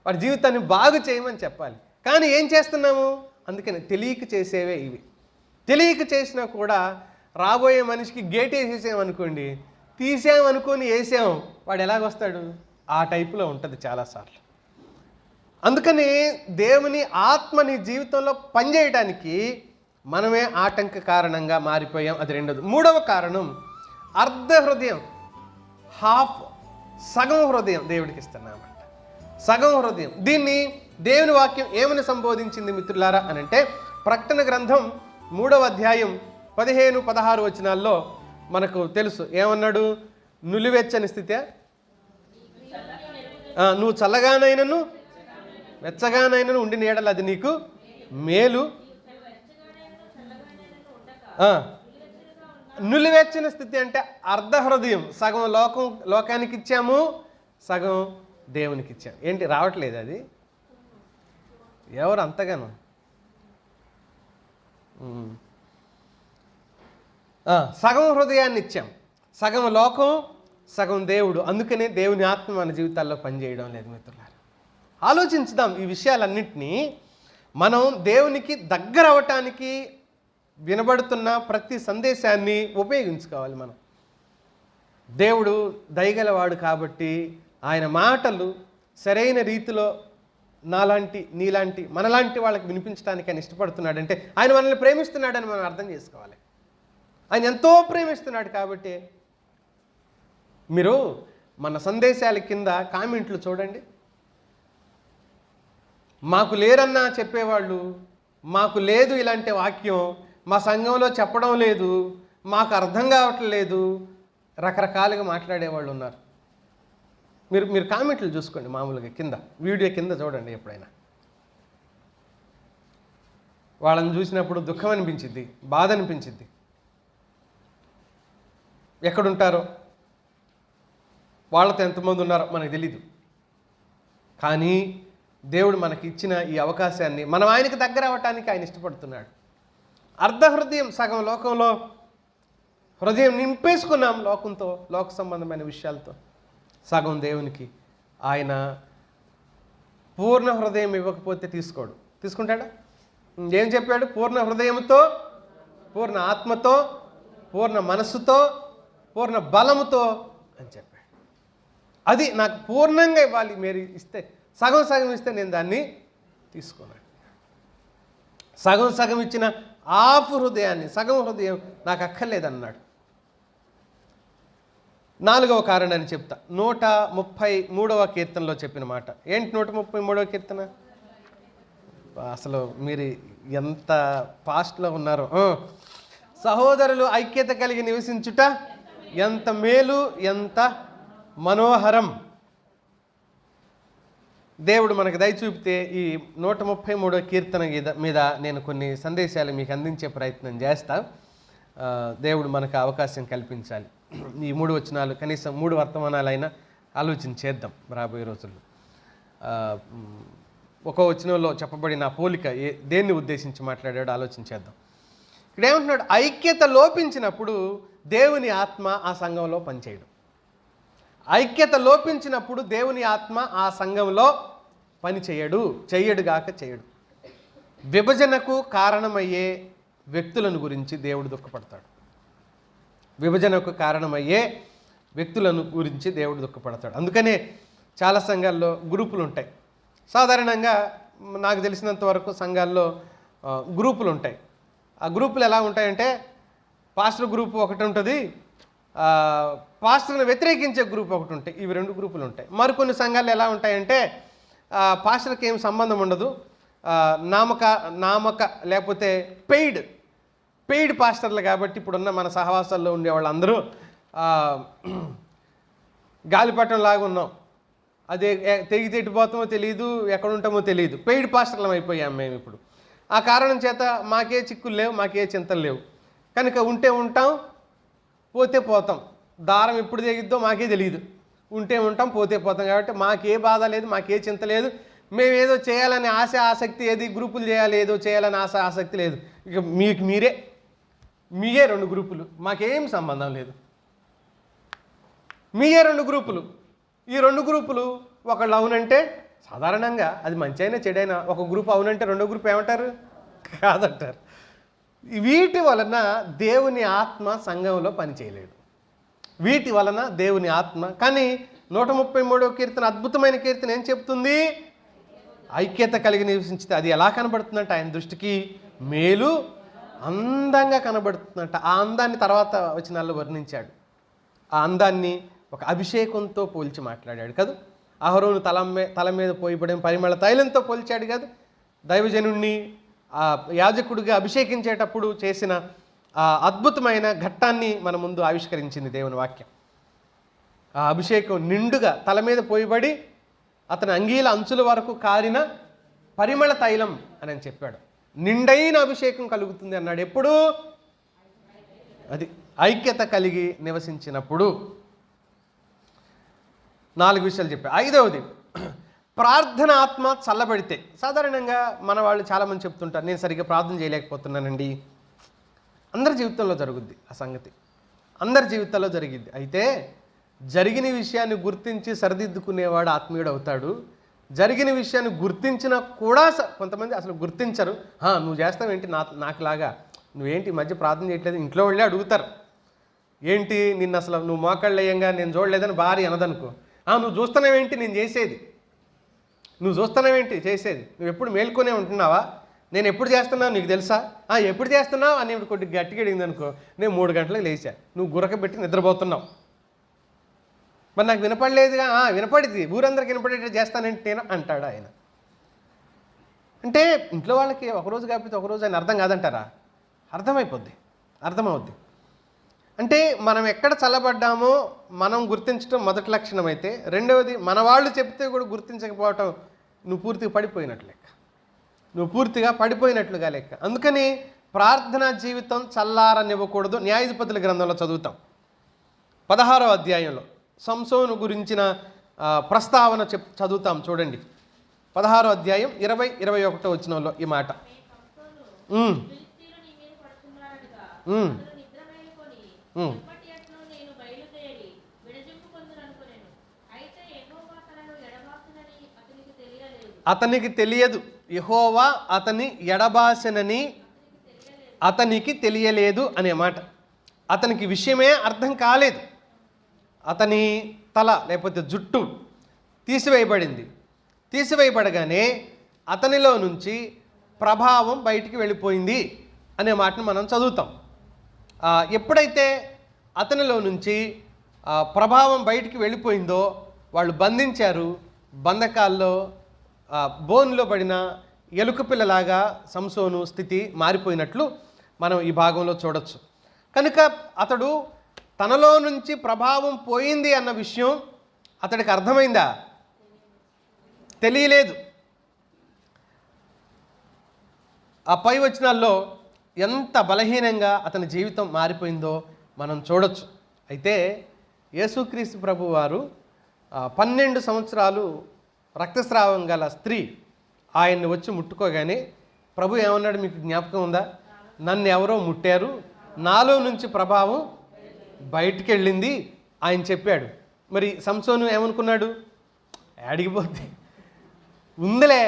వాడి జీవితాన్ని బాగు చేయమని చెప్పాలి. కానీ ఏం చేస్తున్నాము? అందుకని తెలియక చేసేవే ఇవి. తెలియక చేసినా కూడా రాబోయే మనిషికి గేట్ వేసేసామనుకోండి, తీసామనుకొని వేసాం, వాడు ఎలాగొస్తాడు? ఆ టైపులో ఉంటుంది చాలాసార్లు. అందుకని దేవుని ఆత్మని జీవితంలో పనిచేయడానికి మనమే ఆటంక కారణంగా మారిపోయాం. అది రెండోది. మూడవ కారణం అర్ధ హృదయం, సగం హృదయం దేవుడికి ఇస్తున్నామంట. సగం హృదయం. దీన్ని దేవుని వాక్యం ఏమని సంబోధించింది మిత్రులారా అనంటే, ప్రకటన గ్రంథం 3వ అధ్యాయం 15-16 వచనాల్లో మనకు తెలుసు. ఏమన్నాడు? నులివెచ్చని స్థితి, నువ్వు చల్లగానైనను వెచ్చగానైనను ఉండి నీడలు అది నీకు మేలు. నులివెచ్చని స్థితి అంటే అర్ధ హృదయం. సగం లోకానికి ఇచ్చాము, సగం దేవునికి ఇచ్చాము. ఏంటి రావట్లేదు? అది ఎవరు అంతగానో సగం హృదయాన్ని ఇచ్చాం, సగం లోకం, సగం దేవుడు. అందుకనే దేవుని ఆత్మ మన జీవితాల్లో పనిచేయడం లేదు. మిత్రులారా, ఆలోచించుదాం ఈ విషయాలన్నింటినీ. మనం దేవునికి దగ్గర అవ్వటానికి వినబడుతున్న ప్రతి సందేశాన్ని ఉపయోగించుకోవాలి. మనం దేవుడు దయగలవాడు కాబట్టి ఆయన మాటలు సరైన రీతిలో నీలాంటి మనలాంటి వాళ్ళకి వినిపించడానికి ఆయన ఇష్టపడుతున్నాడంటే ఆయన మనల్ని ప్రేమిస్తున్నాడని మనం అర్థం చేసుకోవాలి. ఆయన ఎంతో ప్రేమిస్తున్నాడు కాబట్టి. మీరు మన సందేశాల కింద కామెంట్లు చూడండి. మాకు లేరన్నా చెప్పేవాళ్ళు, మాకు లేదు ఇలాంటి వాక్యం, మా సంఘంలో చెప్పడం లేదు, మాకు అర్థం కావట్లేదు, రకరకాలుగా మాట్లాడేవాళ్ళు ఉన్నారు. మీరు కామెంట్లు చూసుకోండి. మామూలుగా కింద వీడియో కింద చూడండి. ఎప్పుడైనా వాళ్ళని చూసినప్పుడు దుఃఖం అనిపించింది, బాధ అనిపించింది. ఎక్కడుంటారో, వాళ్ళతో ఎంతమంది ఉన్నారో మనకు తెలీదు. కానీ దేవుడు మనకి ఇచ్చిన ఈ అవకాశాన్ని మనం ఆయనకి దగ్గర అవ్వటానికి ఆయన ఇష్టపడుతున్నాడు. అర్ధ హృదయం, సగం లోకంలో హృదయం నింపేసుకున్నాం లోకంతో, లోక సంబంధమైన విషయాలతో. సగం దేవునికి. ఆయన పూర్ణ హృదయం ఇవ్వకపోతే తీసుకుంటాడా? ఏం చెప్పాడు? పూర్ణ హృదయంతో, పూర్ణ ఆత్మతో, పూర్ణ మనస్సుతో, పూర్ణ బలముతో అని చెప్పాడు. అది నాకు పూర్ణంగా ఇవ్వాలి. మీరు ఇస్తే సగం ఇస్తే నేను దాన్ని తీసుకున్నాను. సగం ఇచ్చిన హృదయాన్ని, సగం హృదయం నాకు అక్కర్లేదన్నాడు. 4వ కారణాన్ని చెప్తా. 133వ కీర్తనలో చెప్పిన మాట ఏంటి? 133వ కీర్తన. అసలు మీరు ఎంత పాస్ట్లో ఉన్నారో. సహోదరులు ఐక్యత కలిగి నివసించుట ఎంత మేలు, ఎంత మనోహరం. దేవుడు మనకు దయ చూపితే ఈ 133వ కీర్తన మీద నేను కొన్ని సందేశాలు మీకు అందించే ప్రయత్నం చేస్తా. దేవుడు మనకు అవకాశం కల్పించాలి. ఈ 3 వచనాలు, కనీసం 3 వర్తమానాలైనా ఆలోచన చేద్దాం రాబోయే రోజుల్లో. ఒక్కో వచనంలో చెప్పబడిన పోలిక దేన్ని ఉద్దేశించి మాట్లాడాడో ఆలోచన చేద్దాం. ఇక్కడ ఏమంటున్నాడు? ఐక్యత లోపించినప్పుడు దేవుని ఆత్మ ఆ సంఘంలో పనిచేయడు. ఐక్యత లోపించినప్పుడు దేవుని ఆత్మ ఆ సంఘంలో పని చెయ్యడుగాక చేయడు. విభజనకు కారణమయ్యే వ్యక్తులను గురించి దేవుడు దుఃఖపడతాడు. విభజనకు కారణమయ్యే వ్యక్తులను గురించి దేవుడు దుఃఖపడతాడు. అందుకనే చాలా సంఘాల్లో గ్రూపులు ఉంటాయి. సాధారణంగా నాకు తెలిసినంత వరకు సంఘాల్లో గ్రూపులు ఉంటాయి. ఆ గ్రూపులు ఎలా ఉంటాయంటే, పాస్టర్ గ్రూపు ఒకటి ఉంటుంది, పాస్టర్ని వ్యతిరేకించే గ్రూప్ ఒకటి ఉంటాయి. ఇవి 2 గ్రూపులు ఉంటాయి. మరికొన్ని సంఘాలు ఎలా ఉంటాయంటే పాస్టర్కి ఏం సంబంధం ఉండదు, నామక లేకపోతే పెయిడ్ పాస్టర్లు కాబట్టి ఇప్పుడున్న మన సహవాసాల్లో ఉండే వాళ్ళందరూ గాలిపటం లాగా ఉన్నాం, అదే తెగి తెట్టిపోతామో తెలియదు, ఎక్కడ ఉంటామో తెలియదు, పెయిడ్ పాస్టర్లం అయిపోయాం మేము ఇప్పుడు. ఆ కారణం చేత మాకే చిక్కులు లేవు, మాకే చింతలు లేవు, కనుక ఉంటే ఉంటాం, పోతే పోతాం, దారం ఎప్పుడు తెగిద్దో మాకే తెలియదు, ఉంటే ఉంటాం, పోతే పోతాం. కాబట్టి మాకే బాధ లేదు, మాకే చింత లేదు, మేమేదో చేయాలని ఆసక్తి ఏది, గ్రూపులు చేయాలి ఏదో చేయాలని ఆసక్తి లేదు. ఇక మీయే 2 గ్రూపులు, మాకేం సంబంధం లేదు. మీయే 2 గ్రూపులు. ఈ 2 గ్రూపులు ఒకళ్ళు అవునంటే సాధారణంగా అది మంచి అయినా చెడైనా ఒక గ్రూప్ అవునంటే రెండో గ్రూప్ ఏమంటారు? కాదంటారు. వీటి వలన దేవుని ఆత్మ సంఘంలో పనిచేయలేదు. వీటి వలన దేవుని ఆత్మ. కానీ 133వ కీర్తన అద్భుతమైన కీర్తన ఏం చెప్తుంది? ఐక్యత కలిగి నివసించితే అది ఎలా కనబడుతుందంటే ఆయన దృష్టికి మేలు అందంగా కనబడుతుందంట. ఆ అందాన్ని తర్వాత వచనాల్లో వర్ణించాడు. ఆ అందాన్ని ఒక అభిషేకంతో పోల్చి మాట్లాడాడు కదా. అహరోను తల మీద పోయబడిన పరిమళ తైలంతో పోల్చాడు కదా. దైవజనుణ్ణి యాజకుడిగా అభిషేకించేటప్పుడు చేసిన ఆ అద్భుతమైన ఘట్టాన్ని మన ముందు ఆవిష్కరించింది దేవుని వాక్యం. ఆ అభిషేకం నిండుగా తల మీద పోయబడి అతని అంగీల అంచుల వరకు కారిన పరిమళ తైలం అని చెప్పాడు. నిండైన అభిషేకం కలుగుతుంది అన్నాడు. ఎప్పుడు? అది ఐక్యత కలిగి నివసించినప్పుడు. 4 విషయాలు చెప్పాడు. 5వది ప్రార్థన ఆత్మ చల్లబడితే. సాధారణంగా మన వాళ్ళు చాలామంది చెప్తుంటారు, నేను సరిగ్గా ప్రార్థన చేయలేకపోతున్నానండి. అందరి జీవితంలో జరుగుద్ది ఆ సంగతి, అందరి జీవితాల్లో జరిగిద్ది. అయితే జరిగిన విషయాన్ని గుర్తించి సరిదిద్దుకునేవాడు ఆత్మీయుడు అవుతాడు. జరిగిన విషయాన్ని గుర్తించినా కూడా కొంతమంది అసలు గుర్తించరు. నువ్వు చేస్తావేంటి నాకులాగా, నువ్వేంటి ఈ మధ్య ప్రార్థన చేయట్లేదు, ఇంట్లో వాళ్ళే అడుగుతారు. ఏంటి నిన్ను అసలు నువ్వు మోకాళ్ళు వేయంగా నేను చూడలేదని భార్య అనదనుకో, నువ్వు చూస్తున్నావేంటి నేను చేసేది, నువ్వు చూస్తున్నావేంటి చేసేది, నువ్వు ఎప్పుడు మేల్కొనే ఉంటున్నావా, నేను ఎప్పుడు చేస్తున్నావు నీకు తెలుసా, ఎప్పుడు చేస్తున్నావు అని కొద్దిగా గట్టిగా అడిగింది అనుకో, నేను 3 గంటలకు లేచా, నువ్వు గురకబెట్టి నిద్రపోతున్నావు, మరి నాకు వినపడలేదుగా. వినపడింది, ఊరందరికి వినపడేటట్టు చేస్తానంటే నేను అంటాడు ఆయన. అంటే ఇంట్లో వాళ్ళకి ఒకరోజు కాకపోతే ఒకరోజు ఆయన అర్థం కాదంటారా? అర్థమవుద్ది. అంటే మనం ఎక్కడ చల్లబడ్డామో మనం గుర్తించడం మొదటి లక్షణం అయితే, రెండవది మన వాళ్ళు చెప్తే కూడా గుర్తించకపోవటం నువ్వు పూర్తిగా పడిపోయినట్లుగా లెక్క. అందుకని ప్రార్థనా జీవితం చల్లారనివ్వకూడదు. న్యాయాధిపతుల గ్రంథంలో చదువుతాం 16వ అధ్యాయంలో సంసోను గురించిన ప్రస్తావన చదువుతాం. చూడండి 16వ అధ్యాయం 20-21 వచనంలో ఈ మాట. అతనికి తెలియదు, యెహోవా అతని ఎడబాసెనని అతనికి తెలియలేదు అనే మాట. అతనికి విషయమే అర్థం కాలేదు. అతని తల లేకపోతే జుట్టు తీసివేయబడగానే అతనిలో నుంచి ప్రభావం బయటికి వెళ్ళిపోయింది అనే మాటను మనం చదువుతాం. ఎప్పుడైతే అతనిలో నుంచి ప్రభావం బయటికి వెళ్ళిపోయిందో వాళ్ళు బంధించారు. బంధకాల్లో బోన్లో పడిన ఎలుక పిల్లలాగా సంసోను స్థితి మారిపోయినట్లు మనం ఈ భాగంలో చూడొచ్చు. కనుక అతడు తనలో నుంచి ప్రభావం పోయింది అన్న విషయం అతడికి అర్థమైందా? తెలియలేదు. ఆ పై వచనాల్లో ఎంత బలహీనంగా అతని జీవితం మారిపోయిందో మనం చూడొచ్చు. అయితే యేసుక్రీస్తు ప్రభు వారు 12 సంవత్సరాలు రక్తస్రావం గల స్త్రీ ఆయన్ని వచ్చి ముట్టుకోగానే ప్రభు ఏమన్నాడు? మీకు జ్ఞాపకం ఉందా? నన్ను ఎవరో ముట్టారు, నాలో నుంచి ప్రభావం బయటికి వెళ్ళింది ఆయన చెప్పాడు. మరి సంసోను ఏమనుకున్నాడు? అడిగిపోతే ఉందిలే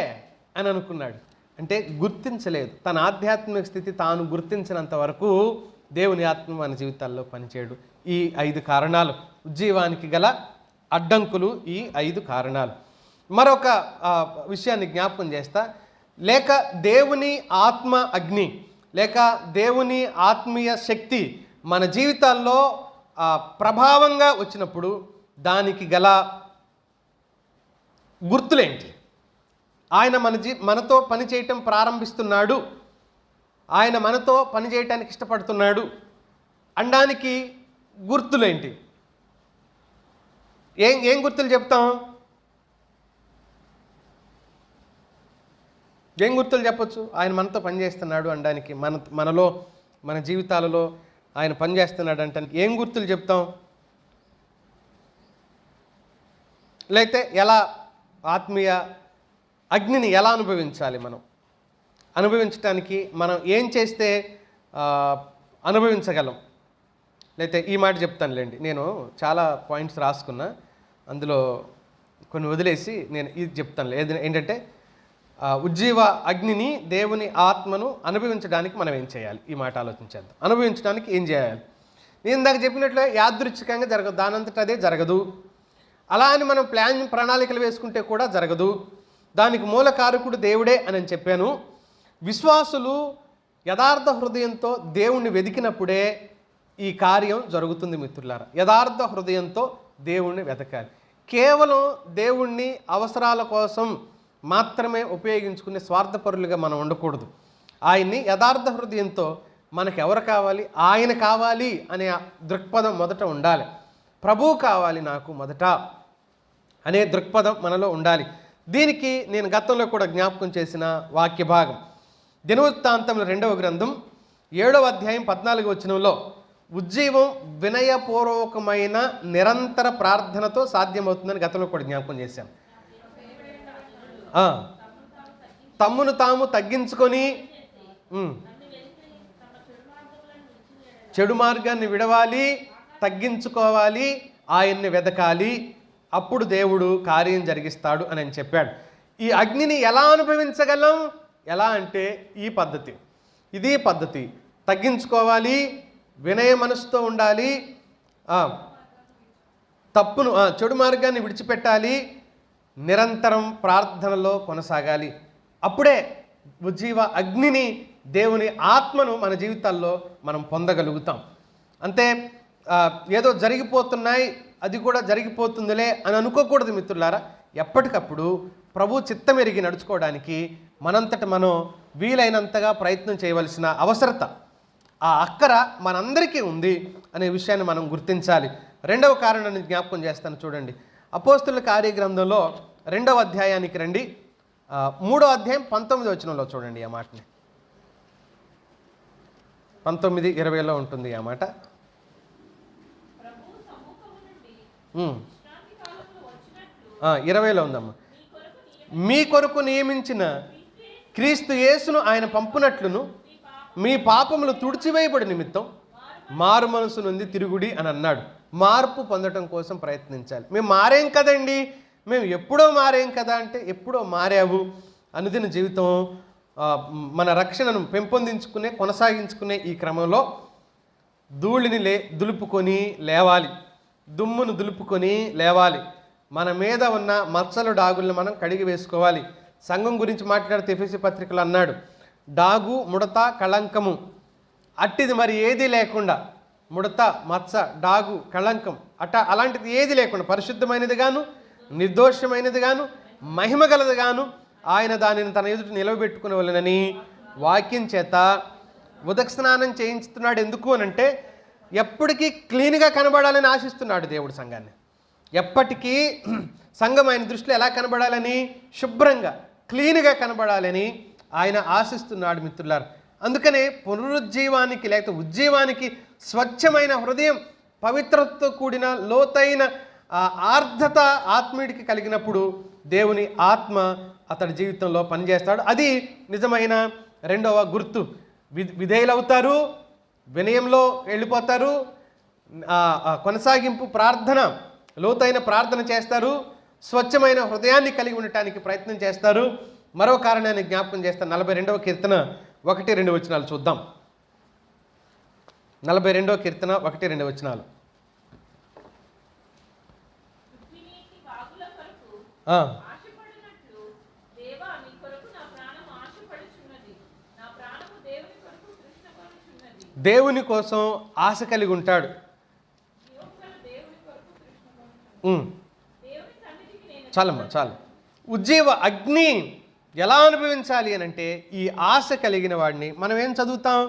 అని అనుకున్నాడు. అంటే గుర్తించలేదు. తన ఆధ్యాత్మిక స్థితి తాను గుర్తించినంత వరకు దేవుని ఆత్మ మన జీవితాల్లో పనిచేయడు. ఈ 5 కారణాలు ఉజ్జీవానికి గల అడ్డంకులు. ఈ 5 కారణాలు. మరొక విషయాన్ని జ్ఞాపకం చేస్తా. లేక దేవుని ఆత్మ అగ్ని లేక దేవుని ఆత్మీయ శక్తి మన జీవితాల్లో ప్రభావంగా వచ్చినప్పుడు దానికి గల గుర్తులేంటి? ఆయన మనతో పని చేయటం ప్రారంభిస్తున్నాడు, ఆయన మనతో పని చేయటానికి ఇష్టపడుతున్నాడు అనడానికి గుర్తులేంటి? ఏం గుర్తులు చెప్తాం? ఏం గుర్తులు చెప్పొచ్చు? ఆయన మనతో పనిచేస్తున్నాడు అనడానికి, మనలో మన జీవితాలలో ఆయన పనిచేస్తున్నాడు అంటే ఏం గుర్తులు చెప్తాం? లేకపోతే ఎలా ఆత్మీయ అగ్నిని ఎలా అనుభవించాలి? మనం అనుభవించడానికి మనం ఏం చేస్తే అనుభవించగలం? లేకపోతే ఈ మాట చెప్తానులేండి, నేను చాలా పాయింట్స్ రాసుకున్నా, అందులో కొన్ని వదిలేసి నేను ఇది చెప్తాను. ఏంటంటే ఉజ్జీవ అగ్నిని, దేవుని ఆత్మను అనుభవించడానికి మనం ఏం చేయాలి? ఈ మాట ఆలోచించేద్దాం. అనుభవించడానికి ఏం చేయాలి? నేను ఇందాక చెప్పినట్లే యాదృచ్ఛికంగా జరగదు, దానంతట అదే జరగదు. అలా అని మనం ప్రణాళికలు వేసుకుంటే కూడా జరగదు. దానికి మూల కారకుడు దేవుడే అని చెప్పాను. విశ్వాసులు యథార్థ హృదయంతో దేవుణ్ణి వెతికినప్పుడే ఈ కార్యం జరుగుతుంది మిత్రులారా. యథార్థ హృదయంతో దేవుణ్ణి వెతకాలి. కేవలం దేవుణ్ణి అవసరాల కోసం మాత్రమే ఉపయోగించుకునే స్వార్థపరులుగా మనం ఉండకూడదు. ఆయన్ని యథార్థ హృదయంతో మనకు ఎవరు కావాలి? ఆయన కావాలి అనే దృక్పథం మొదట ఉండాలి. ప్రభువు కావాలి నాకు మొదట అనే దృక్పథం మనలో ఉండాలి. దీనికి నేను గతంలో కూడా జ్ఞాపకం చేసిన వాక్య భాగం దినవృత్తాంతముల 2వ గ్రంథం 7వ అధ్యాయం 14వ వచనంలో ఉజ్జీవం వినయపూర్వకమైన నిరంతర ప్రార్థనతో సాధ్యమవుతుందని గతంలో కూడా జ్ఞాపకం చేశాను. తమ్మును తాము తగ్గించుకొని చెడు మార్గాన్ని విడవాలి, తగ్గించుకోవాలి, ఆయన్ని వెతకాలి, అప్పుడు దేవుడు కార్యం జరిగిస్తాడు అని చెప్పాడు. ఈ అగ్నిని ఎలా అనుభవించగలం? ఎలా అంటే ఈ పద్ధతి, ఇదే పద్ధతి. తగ్గించుకోవాలి, వినయ మనసుతో ఉండాలి, చెడు మార్గాన్ని విడిచిపెట్టాలి, నిరంతరం ప్రార్థనలో కొనసాగాలి. అప్పుడే ఉజ్జీవ అగ్నిని, దేవుని ఆత్మను మన జీవితాల్లో మనం పొందగలుగుతాం. అంతే ఏదో జరిగిపోతున్నాయి, అది కూడా జరిగిపోతుందిలే అని అనుకోకూడదు మిత్రులారా. ఎప్పటికప్పుడు ప్రభు చిత్తం ఎరిగి నడుచుకోవడానికి మనంతట మనం వీలైనంతగా ప్రయత్నం చేయవలసిన అవసరత, ఆ అక్కర మనందరికీ ఉంది అనే విషయాన్ని మనం గుర్తించాలి. రెండవ కారణాన్ని జ్ఞాపకం చేస్తాను చూడండి. అపోస్తుల కార్యగ్రంథంలో 2వ అధ్యాయానికి రండి. 3వ అధ్యాయం 19వ వచనంలో చూడండి ఆ మాటని. 19:20లో ఉంటుంది ఆ మాట. ఆ 20లో ఉందమ్మా. మీ కొరకు నియమించిన క్రీస్తు యేసును ఆయన పంపునట్లును మీ పాపములు తుడిచివేయబడి నిమిత్తం మారు మనసు నుండి తిరుగుడి అని అన్నాడు. మార్పు పొందడం కోసం ప్రయత్నించాలి. మేము మారేం కదండి, మేము ఎప్పుడో మారేం కదా అంటే ఎప్పుడో మారావు. అనుదిన జీవితం మన రక్షణను పెంపొందించుకునే, కొనసాగించుకునే ఈ క్రమంలో ధూళిని దులుపుకొని లేవాలి, దుమ్మును దులుపుకొని లేవాలి. మన మీద ఉన్న మచ్చలు డాగులను మనం కడిగి వేసుకోవాలి. సంఘం గురించి మాట్లాడితే ఎఫెసీ పత్రికలు అన్నాడు, డాగు, ముడత, కళంకము అట్టిది మరి ఏది లేకుండా, ముడత, మచ్చ, డాగు, కళంకం అలాంటిది ఏది లేకుండా పరిశుద్ధమైనది గాను, నిర్దోషమైనది గాను, మహిమగలది గాను ఆయన దానిని తన ఎదుట నిలవబెట్టుకునే వాళ్ళని వాక్యం చేత ఉదక స్నానం చేయించుతున్నాడు. ఎందుకు అనంటే ఎప్పటికీ క్లీన్గా కనబడాలని ఆశిస్తున్నాడు దేవుడు సంఘాన్ని. ఎప్పటికీ సంఘం ఆయన దృష్టిలో ఎలా కనబడాలని? శుభ్రంగా, క్లీన్గా కనబడాలని ఆయన ఆశిస్తున్నాడు మిత్రులారు. అందుకనే పునరుజ్జీవానికి లేకపోతే ఉజ్జీవానికి స్వచ్ఛమైన హృదయం, పవిత్రతతో కూడిన లోతైన ఆర్ద్రత ఆత్మీయుడికి కలిగినప్పుడు దేవుని ఆత్మ అతడి జీవితంలో పనిచేస్తాడు. అది నిజమైన రెండవ గుర్తు. విధేయులవుతారు, వినయంలో వెళ్ళిపోతారు, కొనసాగింపు ప్రార్థన, లోతైన ప్రార్థన చేస్తారు, స్వచ్ఛమైన హృదయాన్ని కలిగి ఉండటానికి ప్రయత్నం చేస్తారు. మరో కారణాన్ని జ్ఞాపకం చేస్తాను. 42వ కీర్తన 1-2 వచనాలు చూద్దాం. 42వ కీర్తన 1-2 వచనాలు. దేవుని కోసం ఆశ కలిగి ఉంటాడు. ఉమ్. చాలమ్మా చాలు. ఉజ్జీవ అగ్ని ఎలా అనుభవించాలి అని అంటే ఈ ఆశ కలిగిన వాడిని మనం ఏం చదువుతాం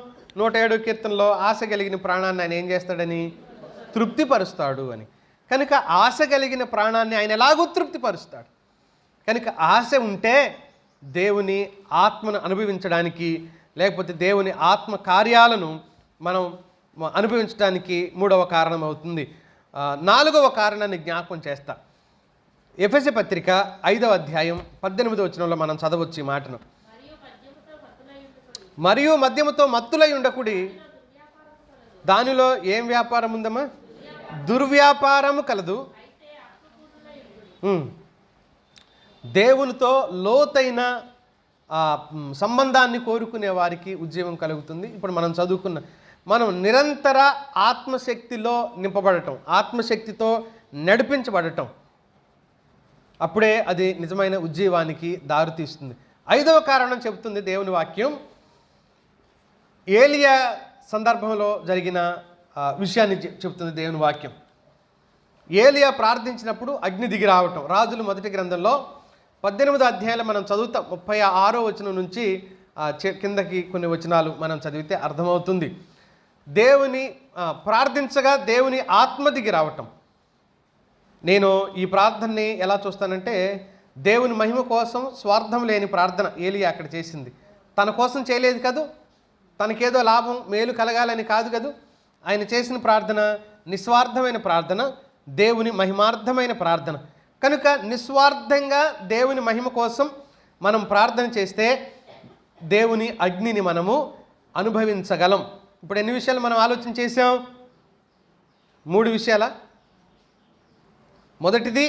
107 కీర్తనలో ఆశ కలిగిన ప్రాణాన్ని ఆయన ఏం చేస్తాడని తృప్తిపరుస్తాడు అని. కనుక ఆశ కలిగిన ప్రాణాన్ని ఆయన ఎలాగూ తృప్తిపరుస్తాడు. కనుక ఆశ ఉంటే దేవుని ఆత్మను అనుభవించడానికి లేకపోతే దేవుని ఆత్మ కార్యాలను మనం అనుభవించడానికి మూడవ కారణం అవుతుంది. నాలుగవ కారణాన్ని జ్ఞాపకం చేస్తా. ఎఫెసీ పత్రిక 5వ అధ్యాయం 18వ వచనంలో మనం చదవచ్చు ఈ మాటను. మరియు మద్యముతో మత్తులై ఉండకుడి, దానిలో ఏం వ్యాపారం ఉందమ్మా? దుర్వ్యాపారము కలదు. దేవునితో లోతైన సంబంధాన్ని కోరుకునే వారికి ఉద్యోగం కలుగుతుంది. ఇప్పుడు మనం నిరంతర ఆత్మశక్తిలో నింపబడటం, ఆత్మశక్తితో నడిపించబడటం, అప్పుడే అది నిజమైన ఉజ్జీవానికి దారితీస్తుంది. 5వ కారణం చెబుతుంది దేవుని వాక్యం. ఏలియా సందర్భంలో జరిగిన విషయాన్ని చెబుతుంది దేవుని వాక్యం. ఏలియా ప్రార్థించినప్పుడు అగ్ని దిగి రావటం. రాజులు మొదటి గ్రంథంలో 18వ అధ్యాయంలో మనం చదువుతాం. 36వ వచనం నుంచి కిందకి కొన్ని వచనాలు మనం చదివితే అర్థమవుతుంది. దేవుని ప్రార్థించగా దేవుని ఆత్మ దిగి రావటం. నేను ఈ ప్రార్థనని ఎలా చూస్తానంటే దేవుని మహిమ కోసం స్వార్థం లేని ప్రార్థన ఏలియా అక్కడ చేసింది. తన కోసం చేయలేదు కదూ, తనకేదో లాభం మేలు కలగాలని కాదు కదూ. ఆయన చేసిన ప్రార్థన నిస్వార్థమైన ప్రార్థన, దేవుని మహిమార్థమైన ప్రార్థన. కనుక నిస్వార్థంగా దేవుని మహిమ కోసం మనం ప్రార్థన చేస్తే దేవుని అగ్నిని మనము అనుభవించగలం. ఇప్పుడు ఎన్ని విషయాలు మనం ఆలోచన చేసాం? 3 విషయాల. మొదటిది,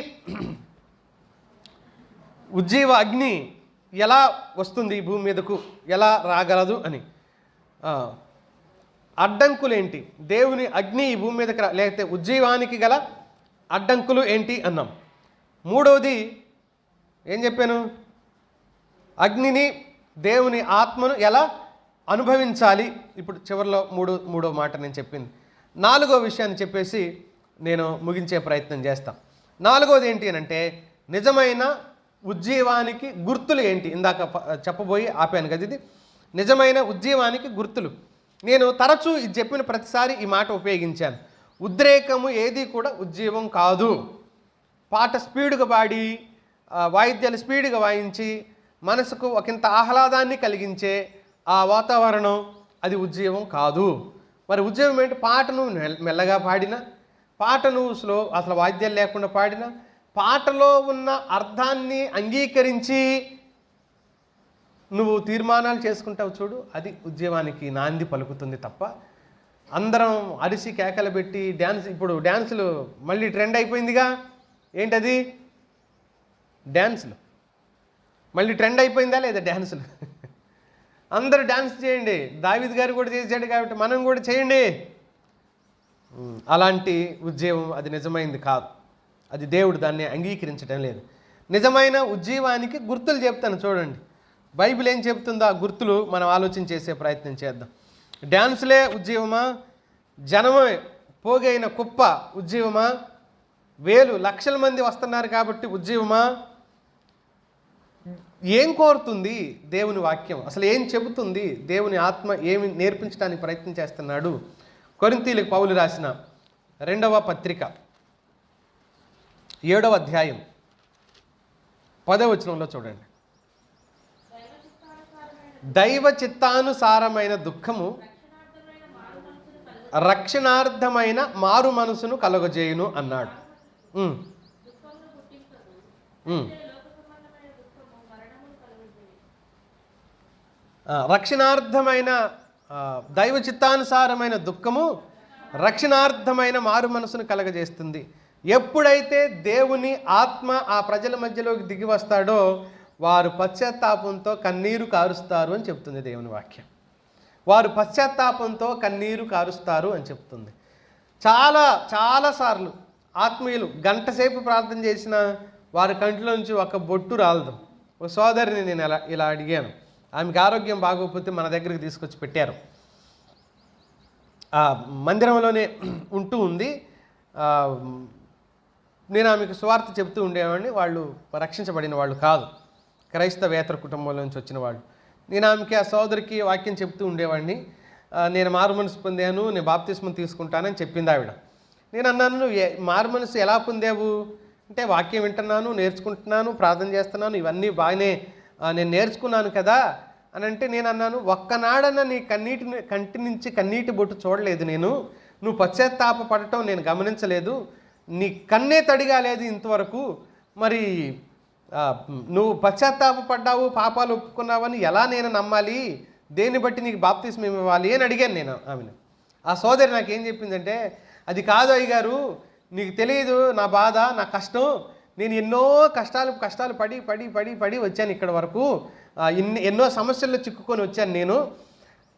ఉజ్జీవ అగ్ని ఎలా వస్తుంది ఈ భూమి మీదకు, ఎలా రాగలదు అని. అడ్డంకులు ఏంటి? దేవుని అగ్ని ఈ భూమి మీదకి లేకపోతే ఉజ్జీవానికి గల అడ్డంకులు ఏంటి అన్నాం. మూడవది ఏం చెప్పాను? అగ్నిని, దేవుని ఆత్మను ఎలా అనుభవించాలి. ఇప్పుడు చివరిలో మూడో మాట నేను చెప్పింది. 4వ విషయాన్ని చెప్పేసి నేను ముగించే ప్రయత్నం చేస్తాను. 4వది ఏంటి అని అంటే నిజమైన ఉజ్జీవానికి గుర్తులు ఏంటి. ఇందాక చెప్పబోయి ఆపాను కదా, ఇది నిజమైన ఉజ్జీవానికి గుర్తులు. నేను తరచూ ఇది చెప్పిన ప్రతిసారి ఈ మాట ఉపయోగించాను. ఉద్రేకము ఏది కూడా ఉజ్జీవం కాదు. పాట స్పీడ్గా పాడి, వాయిద్యాలు స్పీడ్గా వాయించి మనసుకు ఒకంత ఆహ్లాదాన్ని కలిగించే ఆ వాతావరణం అది ఉజ్జీవం కాదు. మరి ఉజ్జీవం ఏంటి? పాటను మెల్లగా పాడినా, పాటను అసలు వాయిద్యాలు లేకుండా పాడినా, పాటలో ఉన్న అర్థాన్ని అంగీకరించి నువ్వు తీర్మానాలు చేసుకుంటావు చూడు, అది ఉద్యమానికి నాంది పలుకుతుంది తప్ప అందరం అరిసి కేకలు పెట్టి డ్యాన్స్. ఇప్పుడు డ్యాన్సులు మళ్ళీ ట్రెండ్ అయిపోయిందిగా. ఏంటది? డ్యాన్సులు మళ్ళీ ట్రెండ్ అయిపోయిందా లేదా? డ్యాన్సులు అందరూ డ్యాన్స్ చేయండి. దావీద్ గారు కూడా చేశాడు కాబట్టి మనం కూడా చేయండి. అలాంటి ఉజ్జీవం అది నిజమైంది కాదు. అది దేవుడు దాన్ని అంగీకరించడం లేదు. నిజమైన ఉజ్జీవానికి గుర్తులు చెప్తాను చూడండి. బైబిల్ ఏం చెప్తుందో ఆ గుర్తులు మనం ఆలోచన చేసే ప్రయత్నం చేద్దాం. డ్యాన్సులే ఉజ్జీవమా? జనమే పోగైన కుప్ప ఉజ్జీవమా? లక్షల మంది వస్తున్నారు కాబట్టి ఉజ్జీవమా? ఏం కోరుతుంది దేవుని వాక్యం? అసలు ఏం చెబుతుంది? దేవుని ఆత్మ ఏమి నేర్పించడానికి ప్రయత్నం చేస్తున్నాడు? కొరింథీయులకు పౌలు రాసిన 2వ పత్రిక 7వ అధ్యాయం 10వ వచనంలో చూడండి. దైవ చిత్తానుసారమైన దుఃఖము రక్షణార్థమైన మారు మనసును కలుగజేయును అన్నాడు. రక్షణార్థమైన దైవ చిత్తానుసారమైన దుఃఖము రక్షణార్థమైన మారు మనసును కలగజేస్తుంది. ఎప్పుడైతే దేవుని ఆత్మ ఆ ప్రజల మధ్యలోకి దిగి వస్తాడో వారు పశ్చాత్తాపంతో కన్నీరు కారుస్తారు అని చెప్తుంది దేవుని వాక్యం. వారు పశ్చాత్తాపంతో కన్నీరు కారుస్తారు అని చెప్తుంది. చాలాసార్లు ఆత్మీయులు గంట సేపు ప్రార్థన చేసిన వారి కంటిలో నుంచి ఒక బొట్టు రాలదు. ఒక సోదరిని నేను ఇలా అడిగాను. ఆమెకు ఆరోగ్యం బాగోకపోతే మన దగ్గరికి తీసుకొచ్చి పెట్టారు. మందిరంలోనే ఉంటూ ఉంది. నేను ఆమెకు సువార్త చెప్తూ ఉండేవాడిని. వాళ్ళు రక్షించబడిన వాళ్ళు కాదు, క్రైస్తవేతర కుటుంబంలో నుంచి వచ్చిన వాళ్ళు. నేను ఆమెకి, ఆ సోదరికి వాక్యం చెప్తూ ఉండేవాడిని. నేను మారు మనసు పొందాను, నేను బాప్తిస్మం తీసుకుంటానని చెప్పింది ఆవిడ. నేను అన్నాను, నువ్వు మారు మనసు ఎలా పొందావు అంటే, వాక్యం వింటున్నాను, నేర్చుకుంటున్నాను, ప్రార్థన చేస్తున్నాను, ఇవన్నీ బాగానే నేను నేర్చుకున్నాను కదా అని అంటే, నేను అన్నాను, ఒక్కనాడన్న నీ కంటి నుంచి కన్నీటి బొట్టు చూడలేదు నేను. నువ్వు పశ్చాత్తాప పడటం నేను గమనించలేదు. నీ కన్నే తడిగా లేదు ఇంతవరకు. మరి నువ్వు పశ్చాత్తాప పడ్డావు, పాపాలు ఒప్పుకున్నావని ఎలా నేను నమ్మాలి? దేన్ని బట్టి నీకు బాప్తిస్మం ఇవ్వాలి అని అడిగాను నేను ఆమెను. ఆ సోదరి నాకేం చెప్పిందంటే, అది కాదు అయ్యగారు, నీకు తెలియదు నా బాధ, నా కష్టం. నేను ఎన్నో కష్టాలు పడి వచ్చాను ఇక్కడ వరకు. ఎన్నో సమస్యల్లో చిక్కుకొని వచ్చాను నేను.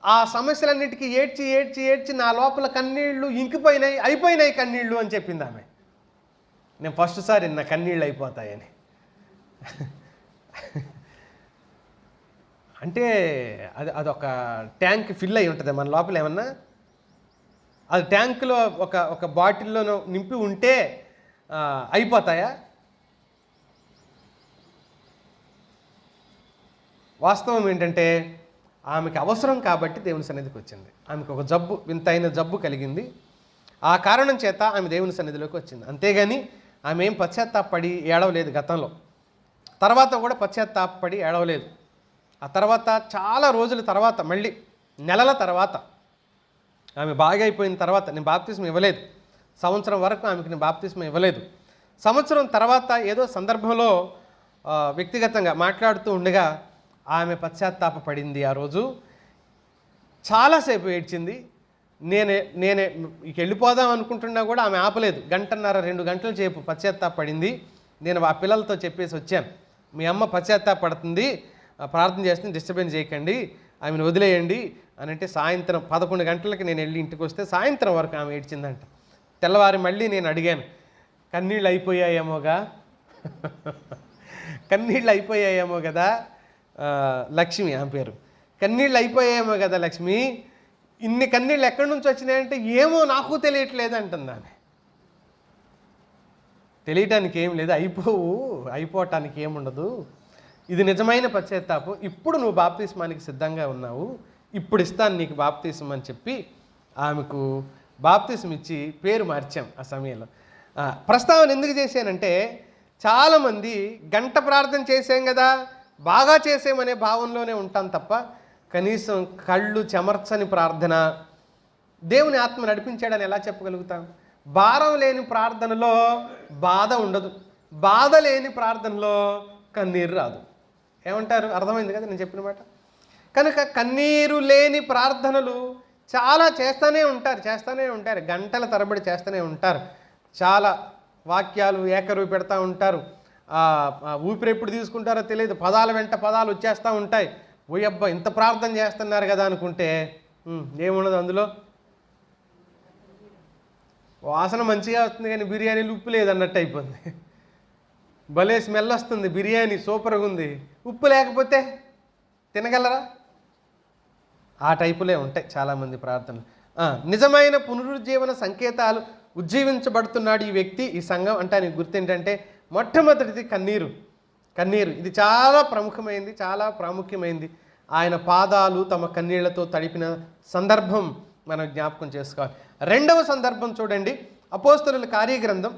ఆ సమస్యలన్నిటికీ ఏడ్చి నా లోపల కన్నీళ్ళు అయిపోయినాయి కన్నీళ్ళు అని చెప్పింది ఆమె. నేను ఫస్ట్ సారి నా కన్నీళ్ళు అయిపోతాయని. అంటే అదొక ట్యాంక్ ఫిల్ అయి ఉంటుంది మన లోపల. ఏమన్నా అది ట్యాంకులో ఒక బాటిల్లో నింపి ఉంటే అయిపోతాయా? వాస్తవం ఏంటంటే, ఆమెకి అవసరం కాబట్టి దేవుని సన్నిధికి వచ్చింది. ఆమెకు ఒక వింతైన జబ్బు కలిగింది. ఆ కారణం చేత ఆమె దేవుని సన్నిధిలోకి వచ్చింది. అంతేగాని ఆమె ఏం పశ్చాత్తాపడి ఏడవలేదు గతంలో. తర్వాత కూడా పశ్చాత్తాపడి ఏడవలేదు. ఆ తర్వాత చాలా రోజుల తర్వాత, మళ్ళీ నెలల తర్వాత, ఆమె బాగా అయిపోయిన తర్వాత, నేను బాప్తిస్మం ఇవ్వలేదు. సంవత్సరం వరకు ఆమెకి నేను బాప్తిస్మం ఇవ్వలేదు. సంవత్సరం తర్వాత ఏదో సందర్భంలో వ్యక్తిగతంగా మాట్లాడుతూ ఉండగా ఆమె పశ్చాత్తాప పడింది. ఆ రోజు చాలాసేపు ఏడ్చింది. నేనే ఇక వెళ్ళిపోదాం అనుకుంటున్నా కూడా ఆమె ఆపలేదు. 1.5-2 గంటల సేపు పశ్చాత్తాప పడింది. నేను ఆ పిల్లలతో చెప్పేసి వచ్చాను, మీ అమ్మ పశ్చాత్తాప పడుతుంది, ప్రార్థన చేస్తుంది, డిస్టర్బెన్స్ చేయకండి, ఆమెను వదిలేయండి అని అంటే, సాయంత్రం 11 గంటలకి నేను వెళ్ళి ఇంటికి వస్తే సాయంత్రం వరకు ఆమె ఏడ్చిందంట. తెల్లవారి మళ్ళీ నేను అడిగాను, కన్నీళ్ళు అయిపోయాయేమో కదా లక్ష్మి, ఆమె పేరు, కన్నీళ్ళు అయిపోయాయేమో కదా లక్ష్మి, ఇన్ని కన్నీళ్ళు ఎక్కడి నుంచి వచ్చినాయంటే, ఏమో నాకు తెలియట్లేదు అంటుంది ఆమె. తెలియటానికి ఏం లేదు, అయిపోవటానికి ఏముండదు. ఇది నిజమైన పశ్చాత్తాపం. ఇప్పుడు నువ్వు బాప్తిస్మానికి సిద్ధంగా ఉన్నావు, ఇప్పుడు ఇస్తాను నీకు బాప్తిస్మం అని చెప్పి ఆమెకు బాప్తిస్మం ఇచ్చి పేరు మార్చాం. ఆ సమయంలో ప్రస్తావన ఎందుకు చేశానంటే, చాలామంది గంట ప్రార్థన చేసాం కదా, బాగా చేసామనే భావనలోనే ఉంటాం తప్ప, కనీసం కళ్ళు చెమర్చని ప్రార్థన, దేవుని ఆత్మ నడిపించాడని ఎలా చెప్పగలుగుతాం? భారం లేని ప్రార్థనలో బాధ ఉండదు, బాధ లేని ప్రార్థనలో కన్నీరు రాదు. ఏమంటారు? అర్థమైంది కదా నేను చెప్పిన మాట? కనుక కన్నీరు లేని ప్రార్థనలు చాలా చేస్తూనే ఉంటారు, గంటల తరబడి చేస్తూనే ఉంటారు. చాలా వాక్యాలు ఏకరువు పెడతా ఉంటారు. ఊపిరి ఎప్పుడు తీసుకుంటారో తెలియదు, పదాల వెంట పదాలు వచ్చేస్తూ ఉంటాయి. ఓయబ్బా ఇంత ప్రార్థన చేస్తున్నారు కదా అనుకుంటే ఏముండదు అందులో. వాసన మంచిగా వస్తుంది కానీ బిర్యానీలు ఉప్పు లేదన్నట్టు అయిపోయింది. భలే స్మెల్ వస్తుంది, బిర్యానీ సూపర్గా ఉంది, ఉప్పు లేకపోతే తినగలరా? ఆ టైపులే ఉంటాయి చాలామంది ప్రార్థనలు. నిజమైన పునరుజ్జీవన సంకేతాలు, ఉజ్జీవించబడుతున్నాడు ఈ వ్యక్తి, ఈ సంఘం అంటే నీకు గుర్తు ఏంటంటే, మొట్టమొదటిది కన్నీరు. ఇది చాలా ప్రముఖమైంది, చాలా ప్రాముఖ్యమైంది. ఆయన పాదాలు తమ కన్నీళ్లతో తడిపిన సందర్భం మనం జ్ఞాపకం చేసుకోవాలి. రెండవ సందర్భం చూడండి, అపోస్తలుల కార్యగ్రంథం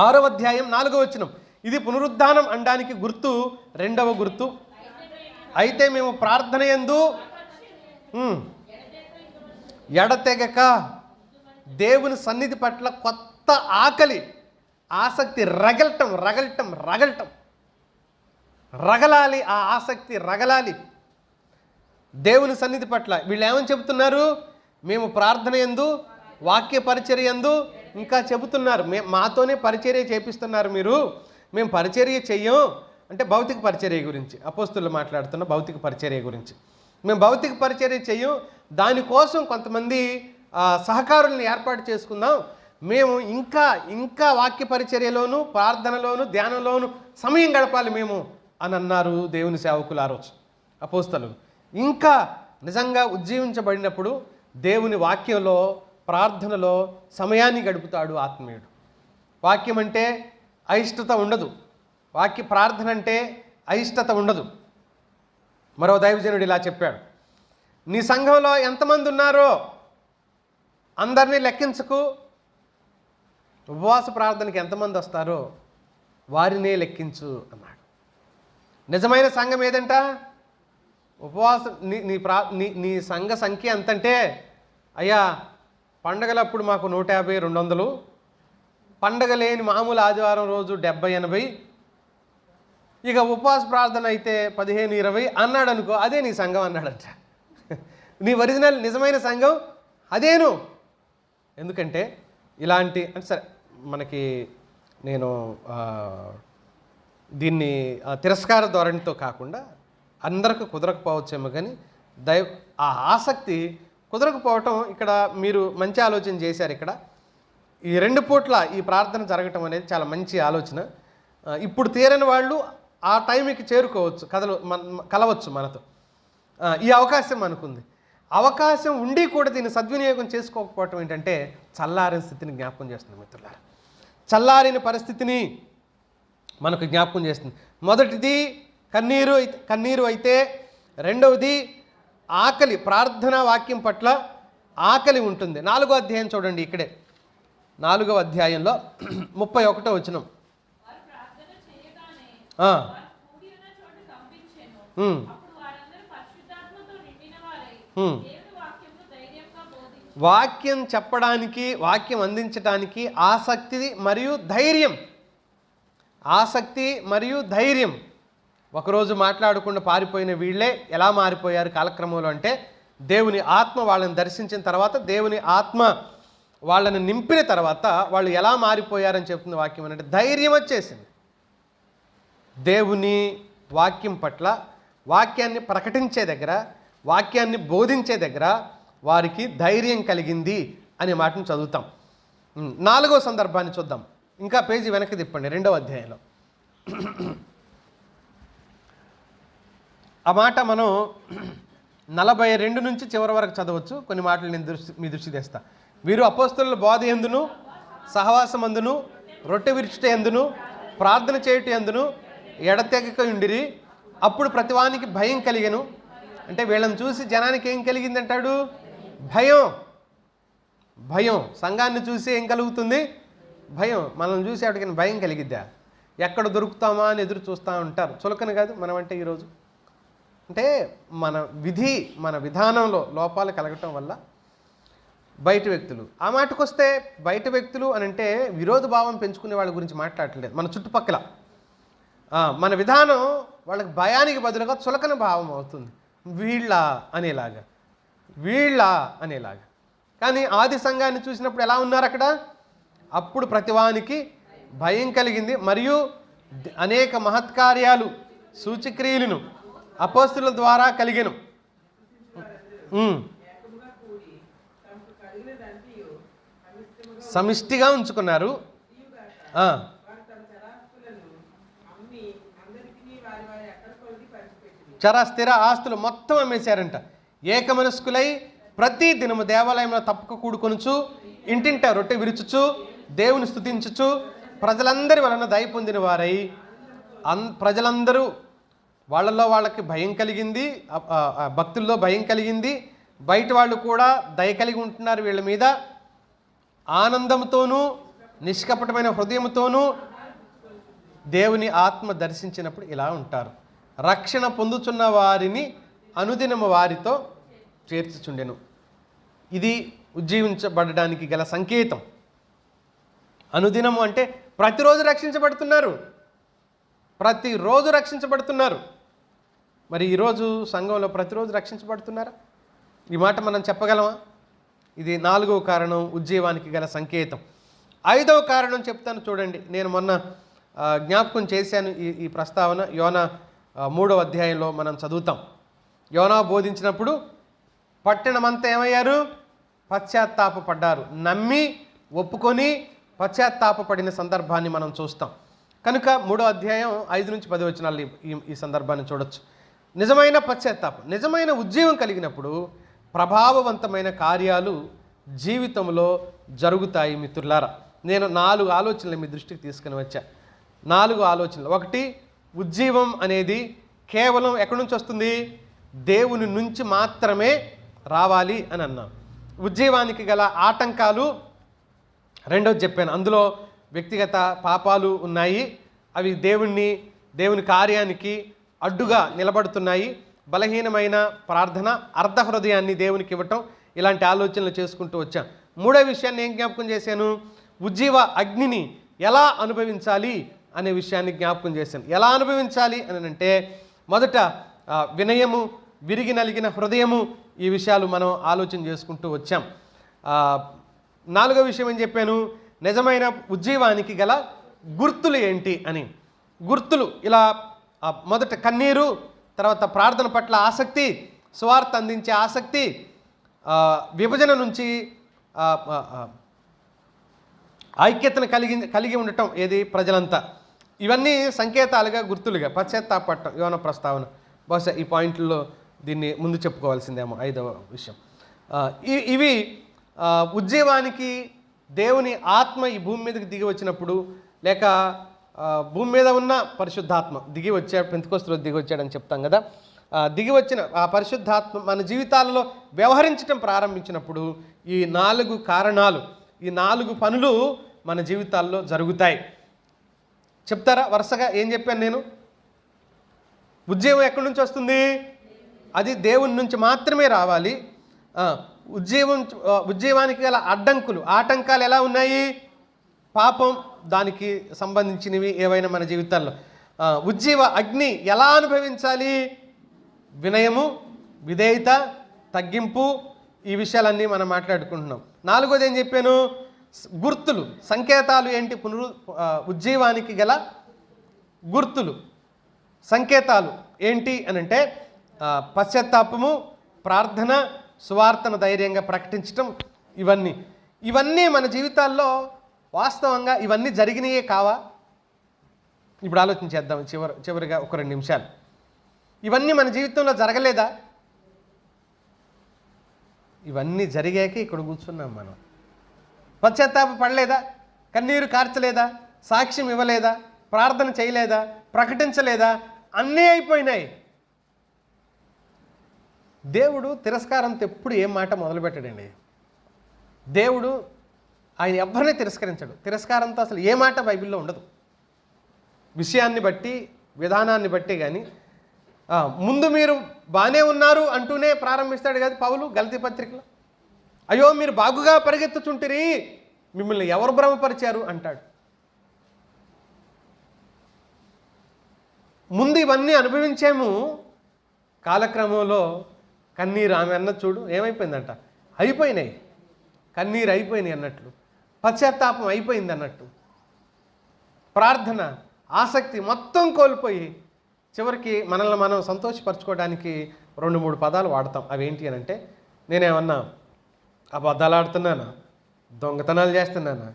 6వ అధ్యాయం 4వ వచనం. ఇది పునరుద్ధానం అనడానికి గుర్తు, రెండవ గుర్తు. అయితే మేము ప్రార్థన యందు ఎడతెగక దేవుని సన్నిధి పట్ల కొత్త ఆసక్తి రగలాలి, ఆ ఆసక్తి రగలాలి దేవుని సన్నిధి పట్ల. వీళ్ళు ఏమని చెబుతున్నారు? మేము ప్రార్థన యందు, వాక్య పరిచర్య యందు, ఇంకా చెబుతున్నారు మాతోనే పరిచర్య చేపిస్తున్నారు మీరు, మేము పరిచర్య చెయ్యం అంటే భౌతిక పరిచర్య గురించి అపోస్తలులు మాట్లాడుతున్న భౌతిక పరిచర్య గురించి. మేము భౌతిక పరిచర్య చెయ్యం, దానికోసం కొంతమంది సహకారులను ఏర్పాటు చేసుకుందాం, మేము ఇంకా వాక్య పరిచర్యలోను, ప్రార్థనలోను, ధ్యానంలోను సమయం గడపాలి మేము అని అన్నారు దేవుని సేవకులు ఆ రోజు అపోస్తలులు. ఇంకా నిజంగా ఉజ్జీవించబడినప్పుడు దేవుని వాక్యంలో, ప్రార్థనలో సమయాన్ని గడుపుతాడు ఆత్మీయుడు. వాక్యం అంటే అయిష్టత ఉండదు, వాక్య ప్రార్థన అంటే అయిష్టత ఉండదు. మరో దైవజనుడు ఇలా చెప్పాడు, నీ సంఘంలో ఎంతమంది ఉన్నారో అందరినీ లెక్కించకు, ఉపవాస ప్రార్థనకి ఎంతమంది వస్తారో వారినే లెక్కించు అన్నాడు. నిజమైన సంఘం ఏదంట? ఉపవాసం నీ సంఘ సంఖ్య ఎంతంటే, అయ్యా పండగలప్పుడు మాకు 150, 200, పండగ లేని మామూలు ఆదివారం రోజు 70, 80, ఇక ఉపవాస ప్రార్థన అయితే 15, 20 అన్నాడు అనుకో, అదే నీ సంఘం అన్నాడంట. నీ ఒరిజినల్ నిజమైన సంఘం అదేను. ఎందుకంటే ఇలాంటి అంటే సరే మనకి నేను దీన్ని తిరస్కార ధోరణితో కాకుండా అందరికి కుదరకపోవచ్చేమో, కానీ ఆ ఆసక్తి కుదరకపోవటం ఇక్కడ మీరు మంచి ఆలోచన చేశారు. ఇక్కడ ఈ 2 పూట్ల ఈ ప్రార్థన జరగటం అనేది చాలా మంచి ఆలోచన. ఇప్పుడు తీరని వాళ్ళు ఆ టైంకి చేరుకోవచ్చు, కలవచ్చు మనతో. ఈ అవకాశం మనకుంది. అవకాశం ఉండి కూడా దీన్ని సద్వినియోగం చేసుకోకపోవటం ఏంటంటే చల్లారిన స్థితిని జ్ఞాపకం చేస్తుంది మిత్రులారా. చల్లారిన పరిస్థితిని మనకు జ్ఞాపకం చేస్తుంది. మొదటిది కన్నీరు అయితే, రెండవది ఆకలి, ప్రార్థనా వాక్యం పట్ల ఆకలి ఉంటుంది. 4వ అధ్యాయం చూడండి, ఇక్కడే 4వ అధ్యాయంలో 31వ వచనం. వాక్యం చెప్పడానికి, వాక్యం అందించడానికి ఆసక్తి మరియు ధైర్యం. ఒకరోజు మాట్లాడకుండా పారిపోయిన వీళ్ళే ఎలా మారిపోయారు కాలక్రమంలో అంటే, దేవుని ఆత్మ వాళ్ళని దర్శించిన తర్వాత, దేవుని ఆత్మ వాళ్ళని నింపిన తర్వాత వాళ్ళు ఎలా మారిపోయారని చెప్తుంది వాక్యం. అంటే ధైర్యం వచ్చేసింది. దేవుని వాక్యం పట్ల, వాక్యాన్ని ప్రకటించే దగ్గర, వాక్యాన్ని బోధించే దగ్గర వారికి ధైర్యం కలిగింది అనే మాటను చదువుతాం. 4వ సందర్భాన్ని చూద్దాం. ఇంకా పేజీ వెనక్కి తిప్పండి, 2వ అధ్యాయంలో. ఆ మాట మనం 42 నుంచి చివరి వరకు చదవచ్చు. కొన్ని మాటలు నేను మీ దృష్టి తెస్తా. వీరు అపోస్తలుల బోధ యందును, సహవాసమందును, రొట్టె విరుచుట యందును, ప్రార్థన చేయుట యందును ఎడతెగక ఉండిరి. అప్పుడు ప్రతివానికి భయం కలిగెను. అంటే వీళ్ళని చూసి జనానికి ఏం కలిగిందంటాడు? భయం. సంఘాన్ని చూసి ఏం కలుగుతుంది? భయం. మనల్ని చూసి ఎవరికైనా భయం కలిగిద్దా? ఎక్కడ దొరుకుతామా అని ఎదురు చూస్తూ ఉంటారు. చులకన కాదు మనం అంటే ఈరోజు. అంటే మన విధానంలో లోపాలు కలగటం వల్ల బయట వ్యక్తులు, ఆ మాటకు వస్తే బయట వ్యక్తులు అని అంటే విరోధ భావం పెంచుకునే వాళ్ళ గురించి మాట్లాడట్లేదు. మన చుట్టుపక్కల మన విధానం వాళ్ళకి భయానికి బదులుగా చులకన భావం అవుతుంది. వీళ్ళ అనేలాగా. కానీ ఆది సంఘాన్ని చూసినప్పుడు ఎలా ఉన్నారు అక్కడ? అప్పుడు ప్రతివానికి భయం కలిగింది, మరియు అనేక మహత్కార్యాలు, సూచక్రియలను అపోస్తుల ద్వారా కలిగెను. సమిష్టిగా ఉంచుకున్నారు. స్థిర ఆస్తులు మొత్తం అమ్మేశారంట. ఏకమనస్కులై ప్రతి దినము దేవాలయంలో తప్పక కూడుకొనుచు, ఇంటింట రొట్టె విరుచుచు, దేవుని స్తుతించుచు, ప్రజలందరి వలన దయ పొందిన వారై, ప్రజలందరూ వాళ్ళల్లో వాళ్ళకి భయం కలిగింది, భక్తుల్లో భయం కలిగింది. బయట వాళ్ళు కూడా దయ కలిగి ఉంటున్నారు వీళ్ళ మీద. ఆనందంతోనూ నిష్కపటమైన హృదయంతోనూ దేవుని ఆత్మ దర్శించినప్పుడు ఇలా ఉంటారు. రక్షణ పొందుచున్న వారిని అనుదినము వారితో చేర్చుచుండెను. ఇది ఉజ్జీవించబడడానికి గల సంకేతం. అనుదినము అంటే ప్రతిరోజు రక్షించబడుతున్నారు. మరి ఈరోజు సంఘంలో ప్రతిరోజు రక్షించబడుతున్నారా? ఈ మాట మనం చెప్పగలమా? ఇది 4వ కారణం, ఉజ్జీవానికి గల సంకేతం. 5వ కారణం చెప్తాను చూడండి. నేను మొన్న జ్ఞాపకం చేశాను ఈ ప్రస్తావన. యోనా 3వ అధ్యాయంలో మనం చదువుతాం. యోనా బోధించినప్పుడు పట్టణమంతా ఏమయ్యారు? పశ్చాత్తాపపడ్డారు. నమ్మి ఒప్పుకొని పశ్చాత్తాపపడిన సందర్భాన్ని మనం చూస్తాం. కనుక 3వ అధ్యాయం 5 నుంచి 10 వచనాలు ఈ సందర్భాన్ని చూడొచ్చు. నిజమైన పశ్చాత్తాపం, నిజమైన ఉజ్జీవం కలిగినప్పుడు ప్రభావవంతమైన కార్యాలు జీవితంలో జరుగుతాయి మిత్రులారా. నేను 4 ఆలోచనలు మీ దృష్టికి తీసుకుని వచ్చా. 4 ఆలోచనలు. ఒకటి, ఉజ్జీవం అనేది కేవలం ఎక్కడి నుంచి వస్తుంది? దేవుని నుంచి మాత్రమే రావాలి అని అన్నాను. ఉజ్జీవానికి గల ఆటంకాలు రెండోది చెప్పాను. అందులో వ్యక్తిగత పాపాలు ఉన్నాయి, అవి దేవుని కార్యానికి అడ్డుగా నిలబడుతున్నాయి. బలహీనమైన ప్రార్థన, అర్ధ హృదయాన్ని దేవునికి ఇవ్వటం, ఇలాంటి ఆలోచనలు చేసుకుంటూ వచ్చాను. మూడో విషయాన్ని ఏం జ్ఞాపకం చేశాను? ఉజ్జీవ అగ్నిని ఎలా అనుభవించాలి అనే విషయాన్ని జ్ఞాపకం చేశాను. ఎలా అనుభవించాలి అని అంటే, మొదట వినయము, విరిగి నలిగిన హృదయము, ఈ విషయాలు మనం ఆలోచన చేసుకుంటూ వచ్చాం. నాలుగో విషయం ఏం చెప్పాను? నిజమైన ఉజ్జీవానికి గల గుర్తులు ఏంటి అని. గుర్తులు ఇలా మొదట కన్నీరు, తర్వాత ప్రార్థన పట్ల ఆసక్తి, సువార్త అందించే ఆసక్తి, విభజన నుంచి ఐక్యతను కలిగి ఉండటం, ఏది ప్రజలంతా. ఇవన్నీ సంకేతాలుగా, గుర్తులుగా. పశ్చాత్తాపడటం, యోన ప్రస్తావన. బహుశా ఈ పాయింట్లో దీన్ని ముందు చెప్పుకోవాల్సిందేమో, 5వ విషయం. ఇవి ఉజ్జీవానికి దేవుని ఆత్మ ఈ భూమి మీదకి దిగి వచ్చినప్పుడు, లేక భూమి మీద ఉన్న పరిశుద్ధాత్మ దిగి వచ్చాడు, పెంతెకొస్తు రోజు దిగి వచ్చాడని చెప్తాం కదా. దిగి వచ్చిన ఆ పరిశుద్ధాత్మ మన జీవితాలలో వ్యవహరించడం ప్రారంభించినప్పుడు ఈ 4 కారణాలు, ఈ 4 పనులు మన జీవితాల్లో జరుగుతాయి. చెప్తారా వరుసగా? ఏం చెప్పాను నేను? ఉజ్జీవం ఎక్కడి నుంచి వస్తుంది? అది దేవుని నుంచి మాత్రమే రావాలి. ఉజ్జీవానికి గల ఆటంకాలు ఎలా ఉన్నాయి? పాపం, దానికి సంబంధించినవి ఏవైనా మన జీవితాల్లో. ఉజ్జీవ అగ్ని ఎలా అనుభవించాలి? వినయము, విధేయత, తగ్గింపు, ఈ విషయాలన్నీ మనం మాట్లాడుకుంటున్నాం. నాలుగోది ఏం చెప్పాను? గుర్తులు, సంకేతాలు ఏంటి? ఉజ్జీవానికి గల గుర్తులు, సంకేతాలు ఏంటి అని అంటే, పశ్చాత్తాపము, ప్రార్థన, సువార్తను ధైర్యంగా ప్రకటించటం. ఇవన్నీ మన జీవితాల్లో వాస్తవంగా ఇవన్నీ జరిగినాయే కావా? ఇప్పుడు ఆలోచించేద్దాం చివరిగా ఒక 2 నిమిషాలు. ఇవన్నీ మన జీవితంలో జరగలేదా? ఇవన్నీ జరిగాక ఇక్కడ కూర్చున్నాం మనం. పశ్చాత్తాప పడలేదా? కన్నీరు కార్చలేదా? సాక్ష్యం ఇవ్వలేదా? ప్రార్థన చేయలేదా? ప్రకటించలేదా? అన్నీ అయిపోయినాయి. దేవుడు తిరస్కారంతో ఎప్పుడు ఏం మాట మొదలుపెట్టాడండి? దేవుడు ఆయన ఎవరిని తిరస్కరించడు. తిరస్కారంతో అసలు ఏ మాట బైబిల్లో ఉండదు. విషయాన్ని బట్టి, విధానాన్ని బట్టి. కానీ ముందు మీరు బాగానే ఉన్నారు అంటూనే ప్రారంభిస్తాడు కదా పౌలు గలతీ పత్రికలో. అయ్యో మీరు బాగుగా పరిగెత్తుచుంటిరి, మిమ్మల్ని ఎవరు భ్రమపరిచారు అంటాడు. ముందు ఇవన్నీ అనుభవించాము, కాలక్రమంలో కన్నీరు, ఆమె అన్నది చూడు ఏమైపోయిందంట, అయిపోయినాయి. కన్నీరు అయిపోయినాయి అన్నట్లు, పశ్చాత్తాపం అయిపోయింది అన్నట్టు, ప్రార్థన, ఆసక్తి మొత్తం కోల్పోయి చివరికి మనల్ని మనం సంతోషపరచుకోవడానికి 2-3 పదాలు వాడతాం. అవేంటి అని అంటే, నేనేమన్నా అబద్ధాలు ఆడుతున్నానా, దొంగతనాలు చేస్తున్నానా,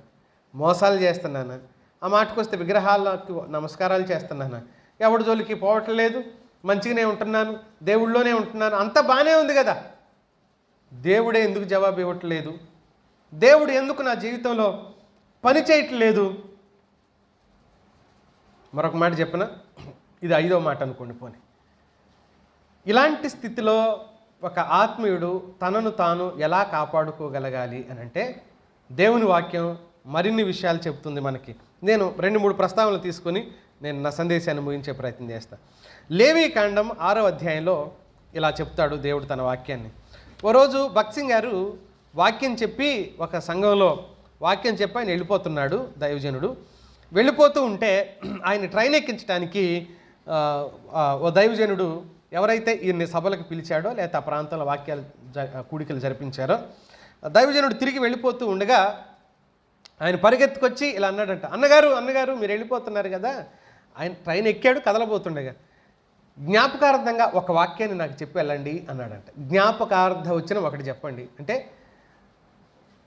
మోసాలు చేస్తున్నానా, ఆ మాటకొస్తే విగ్రహాలకు నమస్కారాలు చేస్తున్నానా, ఎవడి జోలికి పోవట్లేదు, మంచిగానే ఉంటున్నాను, దేవుళ్ళలోనే ఉంటున్నాను, అంతా బాగానే ఉంది కదా. దేవుడే ఎందుకు జవాబు ఇవ్వట్లేదు? దేవుడు ఎందుకు నా జీవితంలో పని చేయట్లేదు? మరొక మాట చెప్పిన, ఇది 5వ మాట అనుకోండి పోనీ. ఇలాంటి స్థితిలో ఒక ఆత్మీయుడు తనను తాను ఎలా కాపాడుకోగలగాలి అని అంటే, దేవుని వాక్యం మరిన్ని విషయాలు చెప్తుంది మనకి. నేను 2-3 ప్రస్తావనలు తీసుకొని నేను నా సందేశాన్ని ముగించే ప్రయత్నం చేస్తాను. లేవీకాండం 6వ అధ్యాయంలో ఇలా చెప్తాడు దేవుడు తన వాక్యాన్ని. ఓ రోజు భక్త్ సింగ్ గారు వాక్యం చెప్పి, ఒక సంఘంలో వాక్యం చెప్పి ఆయన వెళ్ళిపోతున్నాడు, దైవజనుడు. వెళ్ళిపోతూ ఉంటే ఆయన ట్రైన్ ఎక్కించడానికి ఓ దైవజనుడు ఎవరైతే ఈయన్ని సభలకు పిలిచాడో లేదా ఆ ప్రాంతంలో వాక్యాలు కూడికలు జరిపించారో, దైవజనుడు తిరిగి వెళ్ళిపోతూ ఉండగా ఆయన పరిగెత్తుకొచ్చి ఇలా అన్నాడంట, అన్నగారు మీరు వెళ్ళిపోతున్నారు కదా. ఆయన ట్రైన్ ఎక్కాడు, కదలబోతుండగా జ్ఞాపకార్థంగా ఒక వాక్యాన్ని నాకు చెప్పి వెళ్ళండి అన్నాడంట. జ్ఞాపకార్థం వచ్చిన ఒకటి చెప్పండి అంటే,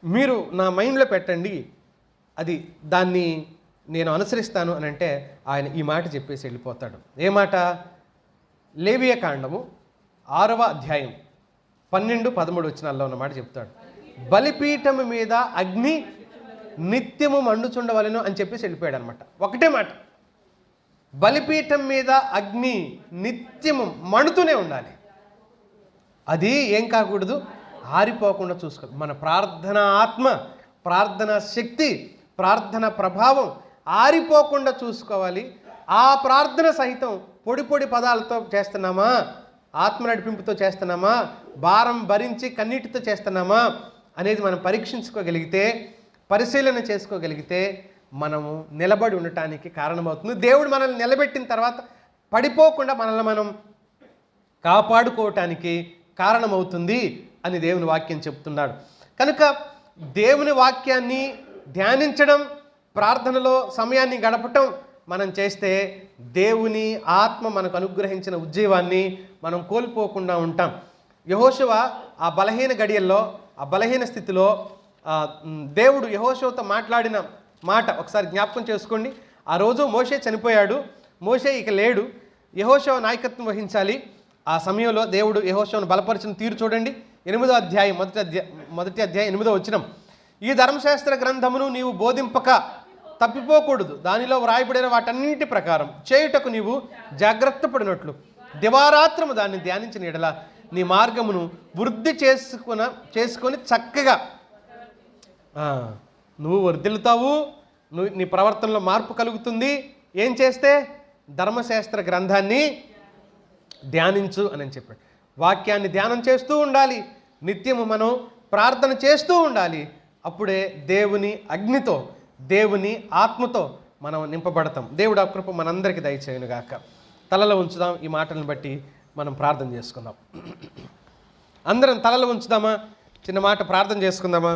మీరు నా మైండ్లో పెట్టండి, దాన్ని నేను అనుసరిస్తాను అని అంటే ఆయన ఈ మాట చెప్పేసి వెళ్ళిపోతాడు. ఏ మాట? లేవియకాండము 6వ అధ్యాయం 12-13 వచనాల్లో ఉన్న మాట చెప్తాడు. బలిపీఠము మీద అగ్ని నిత్యము మండుచుండవలెను అని చెప్పేసి వెళ్ళిపోయాడు అనమాట. ఒకటే మాట, బలిపీఠం మీద అగ్ని నిత్యము మండుతూనే ఉండాలి. అది ఏం కాకూడదు, ఆరిపోకుండా చూసుకోవాలి. మన ప్రార్థన ఆత్మ, ప్రార్థన శక్తి, ప్రార్థన ప్రభావం ఆరిపోకుండా చూసుకోవాలి. ఆ ప్రార్థన సహితం పొడి పొడి పదాలతో చేస్తున్నామా, ఆత్మ నడిపింపుతో చేస్తున్నామా, భారం భరించి కన్నీటితో చేస్తున్నామా అనేది మనం పరీక్షించుకోగలిగితే, పరిశీలన చేసుకోగలిగితే మనము నిలబడి ఉండటానికి కారణమవుతుంది. దేవుడు మనల్ని నిలబెట్టిన తర్వాత పడిపోకుండా మనల్ని మనం కాపాడుకోవటానికి కారణమవుతుంది అని దేవుని వాక్యం చెప్తున్నాడు. కనుక దేవుని వాక్యాన్ని ధ్యానించడం, ప్రార్థనలో సమయాన్ని గడపటం మనం చేస్తే దేవుని ఆత్మ మనకు అనుగ్రహించిన ఉజ్జీవాన్ని మనం కోల్పోకుండా ఉంటాం. యెహోషువ ఆ బలహీన గడియల్లో, ఆ బలహీన స్థితిలో దేవుడు యెహోషువతో మాట్లాడిన మాట ఒకసారి జ్ఞాపకం చేసుకోండి. ఆ రోజు మోషే చనిపోయాడు, మోషే ఇక లేడు, యెహోషువ నాయకత్వం వహించాలి. ఆ సమయంలో దేవుడు యెహోషువను బలపరిచిన తీరు చూడండి. 8వ అధ్యాయం మొదటి అధ్యాయం 8వ వచనం. ఈ ధర్మశాస్త్ర గ్రంథమును నీవు బోధింపక తప్పిపోకూడదు, దానిలో వ్రాయబడిన వాటన్నింటి ప్రకారం చేయుటకు నీవు జాగ్రత్త పడినట్లు దివారాత్రము దాన్ని ధ్యానించిన ఎడల నీ మార్గమును వృద్ధి చేసుకొని చక్కగా నువ్వు వర్ధిల్లుతావు, నీ ప్రవర్తనలో మార్పు కలుగుతుంది. ఏం చేస్తే? ధర్మశాస్త్ర గ్రంథాన్ని ధ్యానించు అని చెప్పాడు. వాక్యాన్ని ధ్యానం చేస్తూ ఉండాలి, నిత్యము మనం ప్రార్థన చేస్తూ ఉండాలి. అప్పుడే దేవుని అగ్నితో, దేవుని ఆత్మతో మనం నింపబడతాం. దేవుడు ఆ కృప మనందరికీ దయచేయునుగాక. తలలో ఉంచుదాం. ఈ మాటలను బట్టి మనం ప్రార్థన చేసుకుందాం. అందరం తలలో ఉంచుదామా? చిన్న మాట ప్రార్థన చేసుకుందామా?